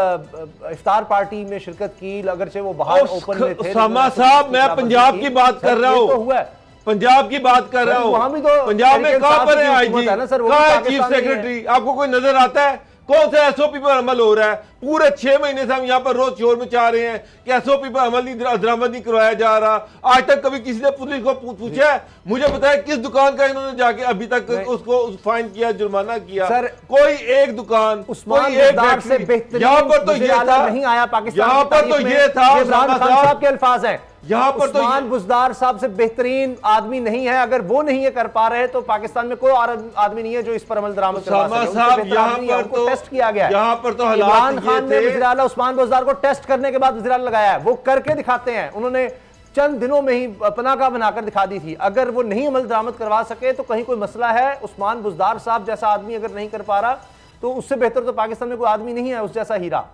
इफ्तार पार्टी में शिरकत की, अगरचे वो बाहर ओपन में थे। उसामा साहब, मैं पंजाब की बात कर रहा हूँ, हुआ है, पंजाब की बात कर रहा हूँ। वहां भी तो पंजाब में कहां पर है आईजी, कहां है चीफ पाकिस्तान सेक्रेटरी? आपको कोई नजर आता है? कौन सा एसओपी पर अमल हो रहा है? पूरे 6 महीने से हम यहाँ पर रोज शोर में चाह रहे हैं कि एसओपी पर अमल नहीं, दरामद नहीं करवाया जा रहा। आज तक कभी किसी ने पुलिस को पूछा है? मुझे बताया किस दुकान का इन्होंने जाके अभी तक उसको फाइन किया, जुर्माना किया? सर, कोई एक दुकान, उस्मान कोई एक बुज़दार से फैक्ट्री, यहाँ पर तो ये था, नहीं आया पाकिस्तान, यहाँ पर तो ये था, इमरान खान साहब के अल्फाज हैं, यहाँ पर तो उस्मान बुज़दार साहब से बेहतरीन आदमी नहीं है। अगर वो नहीं है कर पा रहे तो पाकिस्तान में कोई और आदमी नहीं है जो इस पर अमल दरामद करवा सके। साहब, यहाँ पर तो टेस्ट किया गया है, यहाँ पर तो हालात इमरान खान ने ये थे। वज़ीर आला उस्मान बुज़दार को टेस्ट करने के बाद वज़ीर आला लगाया है, वो करके दिखाते हैं। उन्होंने चंद दिनों में ही पनाका बनाकर दिखा दी थी। अगर वो नहीं अमल दरामद करवा सके तो कहीं कोई मसला है। उस्मान बुज़दार साहब जैसा आदमी अगर नहीं कर पा रहा तो उससे बेहतर तो पाकिस्तान में कोई आदमी नहीं है उस जैसा हीरा।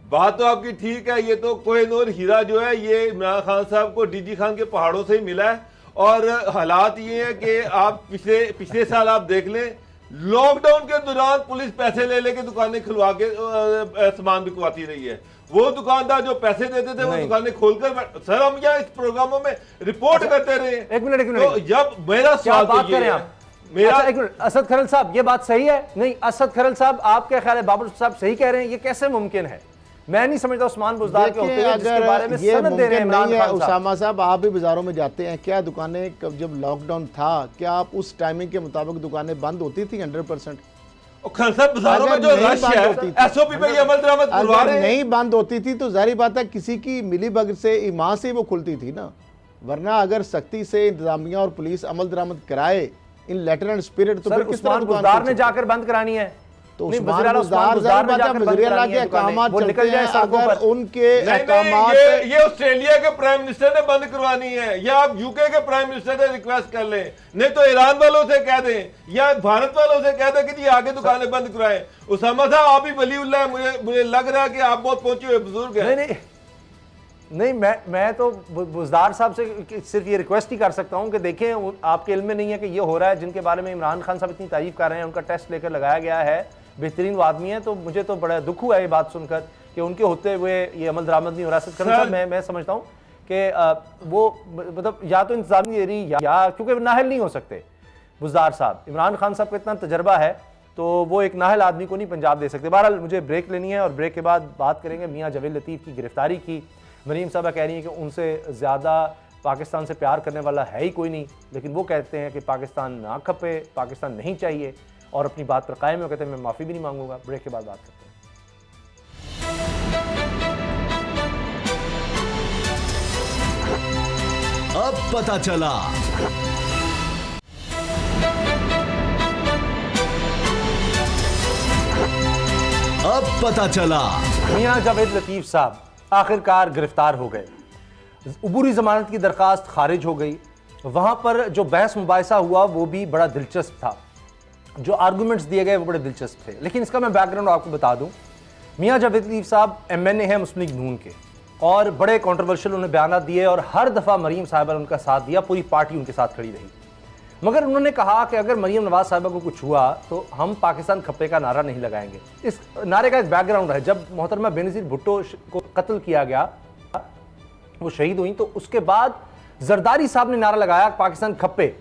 बात तो आपकी ठीक है, ये तो कोहिनूर हीरा जो है ये इमरान खान साहब को डीजी खान के पहाड़ों से ही मिला है। और हालात ये है कि आप पिछले साल आप देख लें, लॉकडाउन के दौरान पुलिस पैसे ले लेके दुकानें खुलवा के सामान बिकवाती रही है। वो दुकानदार जो पैसे देते थे वो दुकानें खोलकर, सर हम यहाँ इस प्रोग्रामों में रिपोर्ट करते रहे। एक मिनट तो जब मेरा सवाल बात तो ये करें है, आप, मेरा अच्छा, एक मिनट, असद खरल साहब ये बात सही है? नहीं, असद खरल साहब आपके ख्याल है बाबर साहब सही कह रहे हैं? ये कैसे मुमकिन है? मैं नहीं समझता उस्मान बुज़दार के होते हुए जिसके बारे में सनद दे रहे हैं इमरान खान साहब। उसामा साहब, आप भी बाजारों में जाते हैं, क्या दुकानें जब लॉकडाउन था क्या आप उस टाइमिंग के मुताबिक दुकानें बंद होती थी 100%? बाजारों में जो रश है एसओपी पे ये अमल दरामद करवा रहे हैं। नहीं बंद होती थी तो जाहिर बात है किसी की मिली भगत से ईमान से वो खुलती थी ना, वरना अगर सख्ती से इंतजामिया और पुलिस अमल दरामद कराए इन लेटर एंड स्पिरिट तो सर, फिर किस तरह उस्मान बुज़दार ने जाकर बंद करानी है? तो नहीं, उस्मान वज़ीर आला बुज़दार उस्मान बुज़दार ने जाकर जाकर बंद करानी है दुकानें, वो निकल जाए सड़कों अगर पर। उनके नहीं, अहकामात ये ऑस्ट्रेलिया के प्राइम मिनिस्टर ने बंद करवानी है, या आप यूके के प्राइम मिनिस्टर से रिक्वेस्ट कर लें, नहीं तो ईरान वालों से कह दें या भारत वालों से कह दें कि जी आगे दुकानें बंद कराएं। उसामा साहब आप ही वलीउल्लाह है, मुझे लग रहा है कि आप बहुत पहुंचे हुए बुजुर्ग हैं। नहीं, मैं तो बुज़दार साहब से सिर्फ ये रिक्वेस्ट ही कर सकता हूं कि देखें, आपके इल्म में नहीं है कि ये हो रहा है जिनके बारे में इमरान खान साहब इतनी तारीफ कर रहे हैं, उनका टेस्ट लेकर लगाया गया है, बेहतरीन वो आदमी है। तो मुझे तो बड़ा दुख हुआ ये बात सुनकर कि उनके होते हुए ये अमल दरामद नहीं हो रहा। साहब मैं समझता हूँ कि वो मतलब या तो इंतजामी एरी या क्योंकि नाहल नहीं हो सकते बुज़दार साहब। इमरान खान साहब का इतना तजर्बा है तो वो एक नाहल आदमी को नहीं पंजाब दे सकते। बहरहाल मुझे ब्रेक लेनी है और ब्रेक के बाद बात करेंगे मियाँ जावेद लतीफ़ की गिरफ्तारी की। मरीम साहबा कह रही है कि उनसे ज़्यादा पाकिस्तान से प्यार करने वाला है ही कोई नहीं, लेकिन वो कहते हैं कि पाकिस्तान ना खपे, पाकिस्तान नहीं चाहिए और अपनी बात पर कायम है। कहते हैं मैं माफ़ी भी नहीं मांगूंगा। ब्रेक के बाद बात करते हैं। अब पता चला। अब पता चला मियाँ जावेद लतीफ़ साहब आखिरकार गिरफ्तार हो गए। उबूरी जमानत की दरखास्त खारिज हो गई। वहां पर जो बहस मुबाहिसा हुआ वो भी बड़ा दिलचस्प था, जो आर्गूमेंट्स दिए गए वो बड़े दिलचस्प थे। लेकिन इसका मैं बैकग्राउंड आपको बता दूं, मियाँ जावेद लतीफ़ साहब MNA हैं मुस्लिम लीग नून के और बड़े कंट्रोवर्शियल उन्होंने बयान दिए और हर दफ़ा मरीम साहिबा ने उनका साथ दिया, पूरी पार्टी उनके साथ खड़ी रही। मगर उन्होंने कहा कि अगर मरीम नवाज साहिबा को कुछ हुआ तो हम पाकिस्तान खप्पे का नारा नहीं लगाएंगे। इस नारे का एक बैकग्राउंड है, जब मोहतरमा बेनज़ीर भुट्टो को कत्ल किया गया, वो शहीद हुई, तो उसके बाद जरदारी साहब ने नारा लगाया पाकिस्तान खप्पे।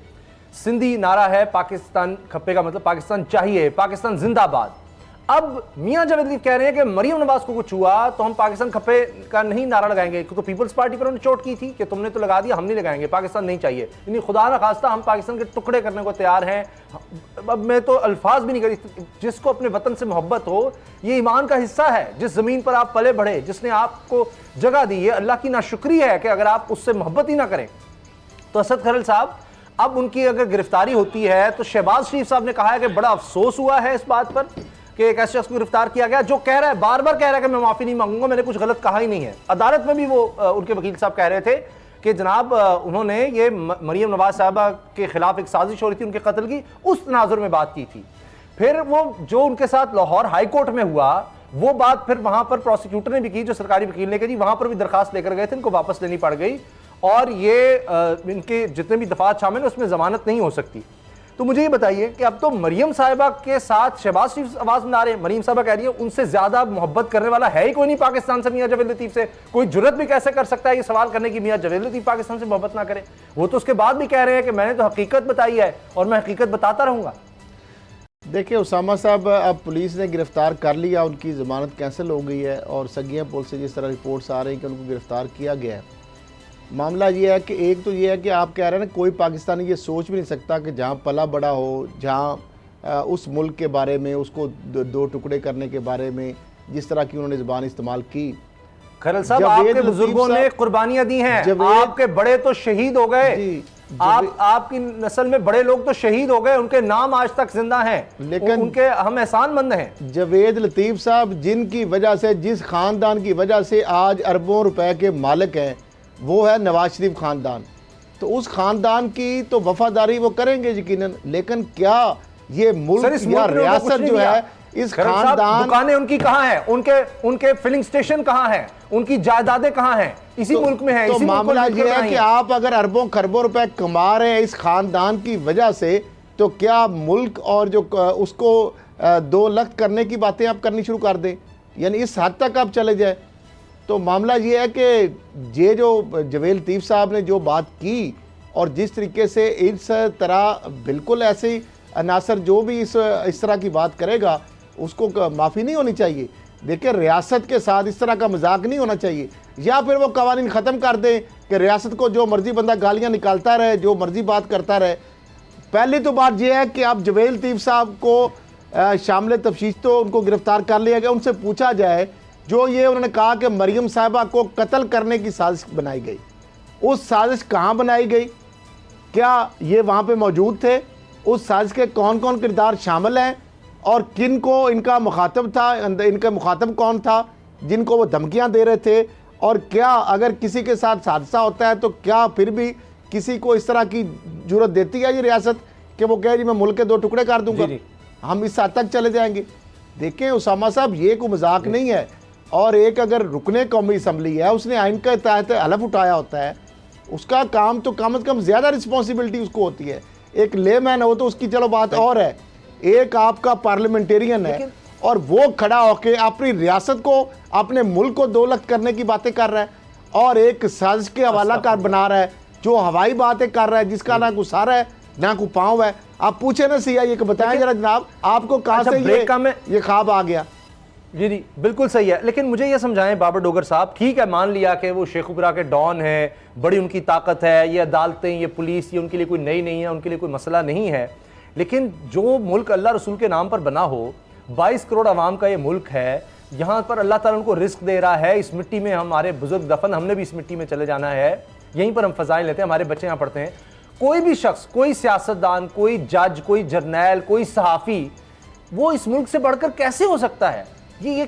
सिंधी नारा है पाकिस्तान खप्पे का मतलब पाकिस्तान चाहिए, पाकिस्तान जिंदाबाद। अब मियाँ जावेद लतीफ़ कह रहे हैं कि मरीम नवाज को कुछ हुआ तो हम पाकिस्तान खप्पे का नहीं नारा लगाएंगे। तो पीपल्स पार्टी पर उन्होंने चोट की थी कि तुमने तो लगा दिया, हम नहीं लगाएंगे, पाकिस्तान नहीं चाहिए, यानी खुदा न खास्ता हम पाकिस्तान के टुकड़े करने को तैयार हैं। अब मैं तो अल्फाज भी नहीं करी। जिसको अपने वतन से मोहब्बत हो, ये ईमान का हिस्सा है। जिस ज़मीन पर आप पले बढ़े, जिसने आपको जगह दी है, अल्लाह की नाशुक्री है कि अगर आप उससे मोहब्बत ही ना करें। तो असद खरल साहब, अब उनकी अगर गिरफ्तारी होती है तो शहबाज शरीफ साहब ने कहा है कि बड़ा अफसोस हुआ है इस बात पर कि एक ऐसे शख्स को गिरफ्तार किया गया जो कह रहा है, बार बार कह रहा है कि मैं माफ़ी नहीं मांगूंगा, मैंने कुछ गलत कहा ही नहीं है। अदालत में भी वो उनके वकील साहब कह रहे थे कि जनाब उन्होंने ये मरीम नवाज साहबा के खिलाफ एक साजिश हो रही थी उनके कत्ल की, उस तनाजुर में बात की थी। फिर वो जो उनके साथ लाहौर हाई कोर्ट में हुआ वो बात फिर वहां पर प्रोसिक्यूटर ने भी की, जो सरकारी वकील ने की, वहां पर भी दरखास्त लेकर गए थे, इनको वापस लेनी पड़ गई और ये इनके जितने भी दफात शामिल हैं उसमें जमानत नहीं हो सकती। तो मुझे ये बताइए कि अब तो मरियम साहिबा के साथ शहबाज शरीफ आवाज बना रहे हैं। मरियम साहिबा कह रही है उनसे ज्यादा मोहब्बत करने वाला है ही कोई नहीं पाकिस्तान से मियां जावेद लतीफ से। कोई जुर्रत भी कैसे कर सकता है ये सवाल करने की मियां जावेद लतीफ पाकिस्तान से मोहब्बत ना करे। वो तो उसके बाद भी कह रहे हैं कि मैंने तो हकीकत बताई है और मैं हकीकत बताता रहूंगा। देखिए उसामा साहब, अब पुलिस ने गिरफ्तार कर लिया, उनकी ज़मानत कैंसिल हो गई है और सगिया पुलिस से जिस तरह रिपोर्ट्स आ रही हैं कि उनको गिरफ्तार किया गया है। मामला ये है कि एक तो ये है कि आप कह रहे हैं ना, कोई पाकिस्तानी ये सोच भी नहीं सकता कि जहाँ पला बड़ा हो, जहाँ उस मुल्क के बारे में, उसको दो टुकड़े करने के बारे में जिस तरह की उन्होंने ज़बान इस्तेमाल की। खैरल साहब, आपके बुजुर्गों ने कुर्बानियां दी हैं, आपके बड़े तो शहीद हो गए, आपकी नस्ल में बड़े लोग तो शहीद हो गए, उनके नाम आज तक जिंदा हैं, लेकिन उनके हम एहसानमंद हैं। जावेद लतीफ साहब जिनकी वजह से, जिस खानदान की वजह से आज अरबों रुपए के मालिक हैं, वो है नवाज शरीफ खानदान। तो उस खानदान की तो वफादारी वो करेंगे यकीनन, लेकिन क्या ये मुल्क या रियासत जो है, इस खानदान, दुकानें उनकी कहाँ हैं, उनके फिलिंग स्टेशन कहाँ हैं, उनकी जायदादें कहाँ हैं, इसी मुल्क में है। तो मामला ये है कि आप अगर अरबों खरबों रुपए कमा रहे हैं इस खानदान की वजह से, तो क्या मुल्क और जो उसको दो लख्त करने की बातें आप करनी शुरू कर दें, यानी इस हद तक आप चले जाए। तो मामला ये है कि ये जो जावेद लतीफ साहब ने जो बात की और जिस तरीके से इस तरह बिल्कुल ऐसे ही अनासर जो भी इस तरह की बात करेगा उसको माफ़ी नहीं होनी चाहिए। देखिए रियासत के साथ इस तरह का मजाक नहीं होना चाहिए, या फिर वो कवानीन ख़त्म कर दें कि रियासत को जो मर्जी बंदा गालियाँ निकालता रहे, जो मर्जी बात करता रहे। पहली तो बात यह है कि आप जावेद लतीफ साहब को शामिल तफ्तीश तो उनको गिरफ़्तार कर लिया गया, उनसे पूछा जाए जो ये उन्होंने कहा कि मरियम साहिबा को कत्ल करने की साजिश बनाई गई, उस साजिश कहाँ बनाई गई, क्या ये वहाँ पे मौजूद थे, उस साजिश के कौन कौन किरदार शामिल हैं और किन को इनका मुखातब था, इनका मुखातब कौन था जिनको वो धमकियाँ दे रहे थे, और क्या अगर किसी के साथ हादसा होता है तो क्या फिर भी किसी को इस तरह की जरूरत देती है ये रियासत कि वो कहे जी मैं मुल्क के दो टुकड़े कर दूंगा। हम इस हद तक चले जाएंगे। देखें उसामा साहब, ये कोई मजाक नहीं है। और एक अगर रुकने कौमी असम्बली है, उसने आइन के तहत हलफ उठाया होता है, उसका काम तो कम से कम ज़्यादा रिस्पॉन्सिबिलिटी उसको होती है। एक लेमैन हो तो उसकी चलो बात और है, एक आपका पार्लियामेंटेरियन है और वो खड़ा होकर अपनी रियासत को, अपने मुल्क को दो लख्त करने की बातें कर रहा है और एक साजिश के हवाला कार बना रहा है, जो हवाई बातें कर रहा है, जिसका ना कोई सारा है ना कोई पाँव है। आप पूछे ना सीआईए को, बताएं जरा जनाब आपको कहाँ से ये ख्वाब आ गया। जी जी बिल्कुल सही है, लेकिन मुझे ये समझाएं बाबर डोगर साहब, ठीक है मान लिया कि वो शेखुपुरा के डॉन है, बड़ी उनकी ताकत है, ये अदालतें, ये पुलिस, ये उनके लिए कोई नई नहीं है, उनके लिए कोई मसला नहीं है। लेकिन जो मुल्क अल्लाह रसूल के नाम पर बना हो, 22 करोड़ आवाम का ये मुल्क है, यहाँ पर अल्लाह ताला उनको रिस्क दे रहा है। इस मिट्टी में हमारे बुजुर्ग दफन, हमने भी इस मिट्टी में चले जाना है, यहीं पर हम फजाइल लेते हैं, हमारे बच्चे यहाँ पढ़ते हैं। कोई भी शख्स, कोई सियासतदान, कोई जज, कोई जर्नैल, कोई सहाफ़ी, वो इस मुल्क से बढ़कर कैसे हो सकता है? ये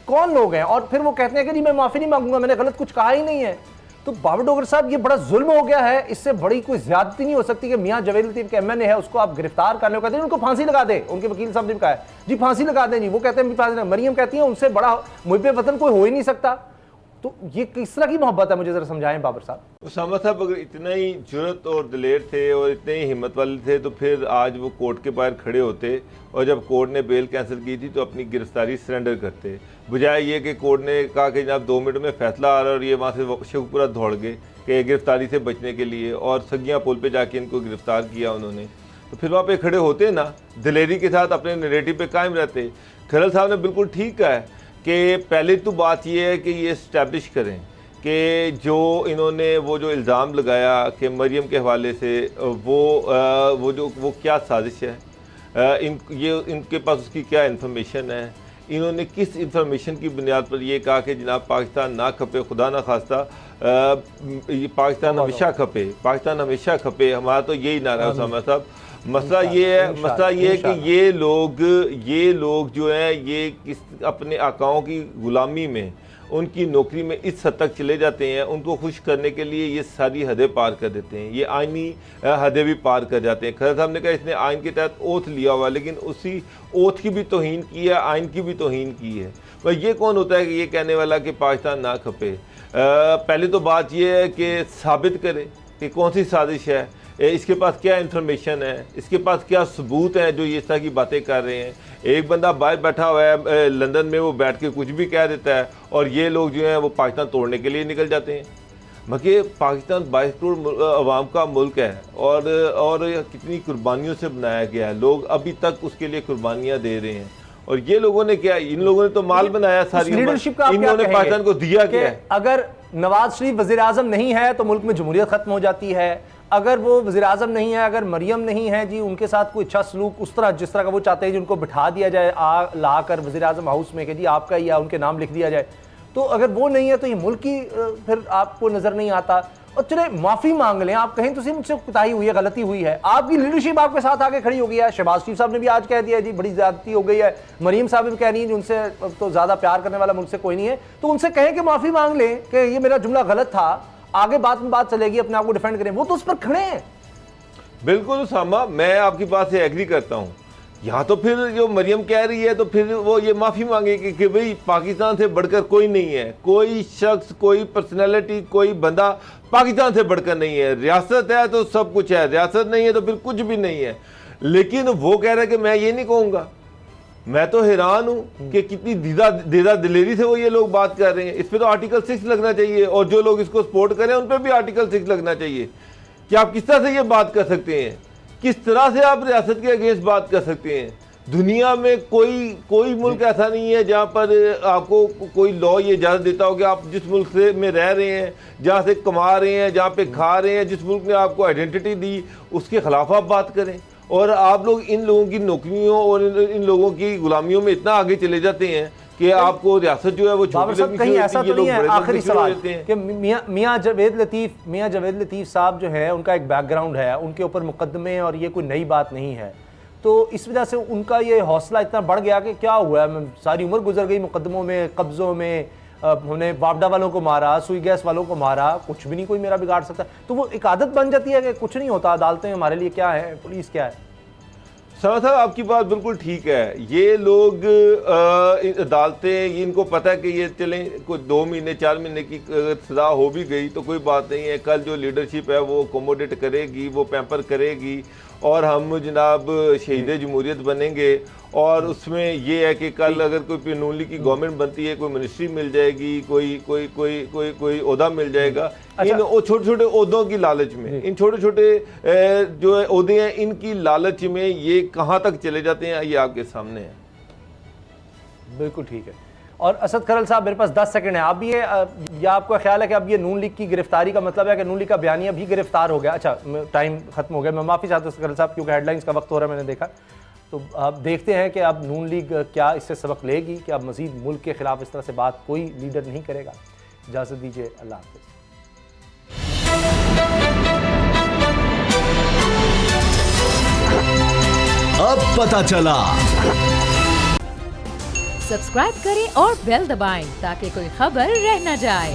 कौन लोग हैं? और फिर वो कहते हैं कि नहीं मैं माफ़ी नहीं मांगूंगा, मैंने गलत कुछ कहा ही नहीं है। तो बाबर डोगर साहब, ये बड़ा जुल्म हो गया है, इससे बड़ी कोई ज्यादती नहीं हो सकती कि मियां जावेद लतीफ के एमएनए है, उसको आप गिरफ्तार कर लो, कहते हैं उनको फांसी लगा दे। उनके वकील साहब ने कहा है जी फांसी लगा दें जी, वो कहते हैं फांसी। मरियम कहती है उनसे बड़ा मुहिब्बे वतन कोई हो ही नहीं सकता। तो ये किस तरह की मोहब्बत है, मुझे जरा समझाएं बाबर साहब। उसामा साहब अगर इतना ही जुर्रत और दिलेर थे और इतने ही हिम्मत वाले थे तो फिर आज वो कोर्ट के बाहर खड़े होते और जब कोर्ट ने बेल कैंसिल की थी तो अपनी गिरफ्तारी सरेंडर करते, बजाय ये कि कोर्ट ने कहा कि जनाब 2 मिनट में फैसला आ रहा है और ये वहाँ से शेखपुरा दौड़ गए कि गिरफ्तारी से बचने के लिए, और सगिया पुल पे जाके इनको गिरफ्तार किया उन्होंने। तो फिर वहाँ पे खड़े होते ना, दिलेरी के साथ अपने नैरेटिव पे कायम रहते। खरल साहब ने बिल्कुल ठीक कहा है कि पहले तो बात यह है कि ये इस्टेब्लिश करें कि जो इन्होंने वो जो इल्ज़ाम लगाया कि मरियम के हवाले से वो क्या साजिश है, इनके पास उसकी क्या इन्फॉर्मेशन है, इन्होंने किस इन्फॉर्मेशन की बुनियाद पर ये कहा कि जनाब पाकिस्तान ना खपे, खुदा ना खास्ता पाकिस्तान हमेशा खपे, पाकिस्तान हमेशा खपे, हमारा तो यही नारा है उसामा साहब। मसला ये है कि ये लोग जो हैं ये किस अपने आकाओं की गुलामी में, उनकी नौकरी में इस हद तक चले जाते हैं, उनको खुश करने के लिए ये सारी हदें पार कर देते हैं, ये आइनी हदें भी पार कर जाते हैं। खैर साहब ने कहा इसने आइन के तहत ओथ लिया हुआ, लेकिन उसी ओथ की भी तौहीन की है, आइन की भी तौहीन की है। भाई ये कौन होता है कि ये कहने वाला कि पाकिस्तान ना खपे? पहले तो बात ये है कि साबित करे कि कौन सी साजिश है, इसके पास क्या इंफॉर्मेशन है, इसके पास क्या सबूत हैं जो ये इस तरह की बातें कर रहे हैं। एक बंदा बाहर बैठा हुआ है लंदन में, वो बैठ के कुछ भी कह देता है और ये लोग जो हैं वो पाकिस्तान तोड़ने के लिए निकल जाते हैं। बाकी पाकिस्तान 22 करोड़ अवाम का मुल्क है और कितनी कुर्बानियों से बनाया गया है, लोग अभी तक उसके लिए कुर्बानियाँ दे रहे हैं। और ये लोगों ने क्या, इन लोगों ने तो माल बनाया सारी लीडरशिप का इन्होंने पाकिस्तान को दिया क्या है? अगर नवाज शरीफ वजीर आजम नहीं है तो मुल्क में जमहूरियत खत्म हो जाती है, अगर वो वज़ीर आज़म नहीं है, अगर मरियम नहीं है जी, उनके साथ कोई अच्छा सलूक उस तरह जिस तरह का वो चाहते हैं जी, उनको बिठा दिया जाए ला कर वज़ीर आज़म हाउस में कि जी आपका या उनके नाम लिख दिया जाए, तो अगर वो नहीं है तो ये मुल्क की फिर आपको नज़र नहीं आता। और चले माफ़ी मांग लें, आप कहें तो सिर्फ मुझसे कुताही हुई है, गलती हुई है, आपकी लीडरशिप आपके साथ आके खड़ी हो गई है। शहबाज शरीफ साहब ने भी आज कह दिया जी बड़ी ज़्यादती हो गई है, मरीम साहब भी कह रही है उनसे तो ज़्यादा प्यार करने वाला मुझसे कोई नहीं है, तो उनसे कहें कि माफ़ी मांग लें कि ये मेरा जुमला गलत था, आगे बात में बात चलेगी, अपने आप को डिफेंड करें। वो तो उस पर खड़े हैं। बिल्कुल उसामा, मैं आपकी बात से एग्री करता हूँ। यहाँ तो फिर जो मरियम कह रही है तो फिर वो ये माफ़ी मांगेगी कि भाई पाकिस्तान से बढ़कर कोई नहीं है, कोई शख्स, कोई पर्सनैलिटी, कोई बंदा पाकिस्तान से बढ़कर नहीं है। रियासत है तो सब कुछ है, रियासत नहीं है तो फिर कुछ भी नहीं है। लेकिन वो कह रहा है कि मैं ये नहीं कहूँगा। मैं तो हैरान हूँ कि कितनी दीदा दिलेरी से वो ये लोग बात कर रहे हैं। इस पर तो आर्टिकल 6 लगना चाहिए और जो लोग इसको सपोर्ट करें उन पर भी आर्टिकल 6 लगना चाहिए कि आप किस तरह से ये बात कर सकते हैं, किस तरह से आप रियासत के अगेंस्ट बात कर सकते हैं। दुनिया में कोई मुल्क ऐसा नहीं है जहाँ पर आपको कोई लॉ ये इजाज़त देता हो कि आप जिस मुल्क से में रह रहे हैं, जहाँ से कमा रहे हैं, जहाँ पे खा रहे हैं, जिस मुल्क ने आपको आइडेंटिटी दी, उसके खिलाफ आप बात करें। और आप लोग इन लोगों की नौकरियों और इन लोगों की गुलामियों में इतना आगे चले जाते हैं कि आपको रियासत जो है वो छोटी कहीं ऐसा तो नहीं है। आखिरी सवाल कि मियां जावेद लतीफ़ साहब जो है, उनका एक बैकग्राउंड है, उनके ऊपर मुकदमे और ये कोई नई बात नहीं है, तो इस वजह से उनका ये हौसला इतना बढ़ गया कि क्या हुआ है, सारी उम्र गुजर गई मुकदमों में, कब्ज़ों में, हमने वापडा वालों को मारा, सुई गैस वालों को मारा, कुछ भी नहीं कोई मेरा बिगाड़ सकता। तो वो एक आदत बन जाती है कि कुछ नहीं होता, अदालतें हमारे लिए क्या है, पुलिस क्या है। साहब आपकी बात बिल्कुल ठीक है। ये लोग अदालतें, इनको पता है कि ये चलें कोई 2 महीने 4 महीने की सज़ा हो भी गई तो कोई बात नहीं है, कल जो लीडरशिप है वो अकोमोडेट करेगी, वो पैम्पर करेगी और हम जनाब शहीद जमहूरियत बनेंगे। और उसमें ये है कि कल अगर कोई नून लीग की गवर्नमेंट बनती है, कोई मिनिस्ट्री मिल जाएगी, कोई ओहदा मिल जाएगा। इन छोटे छोटे ओहदों की लालच में, इन छोटे छोटे जो ओहदे हैं इनकी लालच में ये कहाँ तक चले जाते हैं, ये आपके सामने है। बिल्कुल ठीक है। और असद खरल साहब, मेरे पास 10 सेकंड है, आप भी या आपका ख्याल है कि अब ये नून लीग की गिरफ्तारी का मतलब है कि नून लीग का बयानिया भी गिरफ्तार हो गया? अच्छा, टाइम खत्म हो गया, मैं माफ़ी चाहता हूँ खरल साहब क्योंकि हेडलाइंस का वक्त हो रहा है, मैंने देखा। तो अब देखते हैं कि अब नून लीग क्या इससे सबक लेगी कि अब मज़ीद मुल्क के खिलाफ इस तरह से बात कोई लीडर नहीं करेगा। इजाज़त दीजिए, अल्लाह हाफ़िज़। अब पता चला। सब्सक्राइब करें और बेल दबाएं ताकि कोई खबर रह न जाए।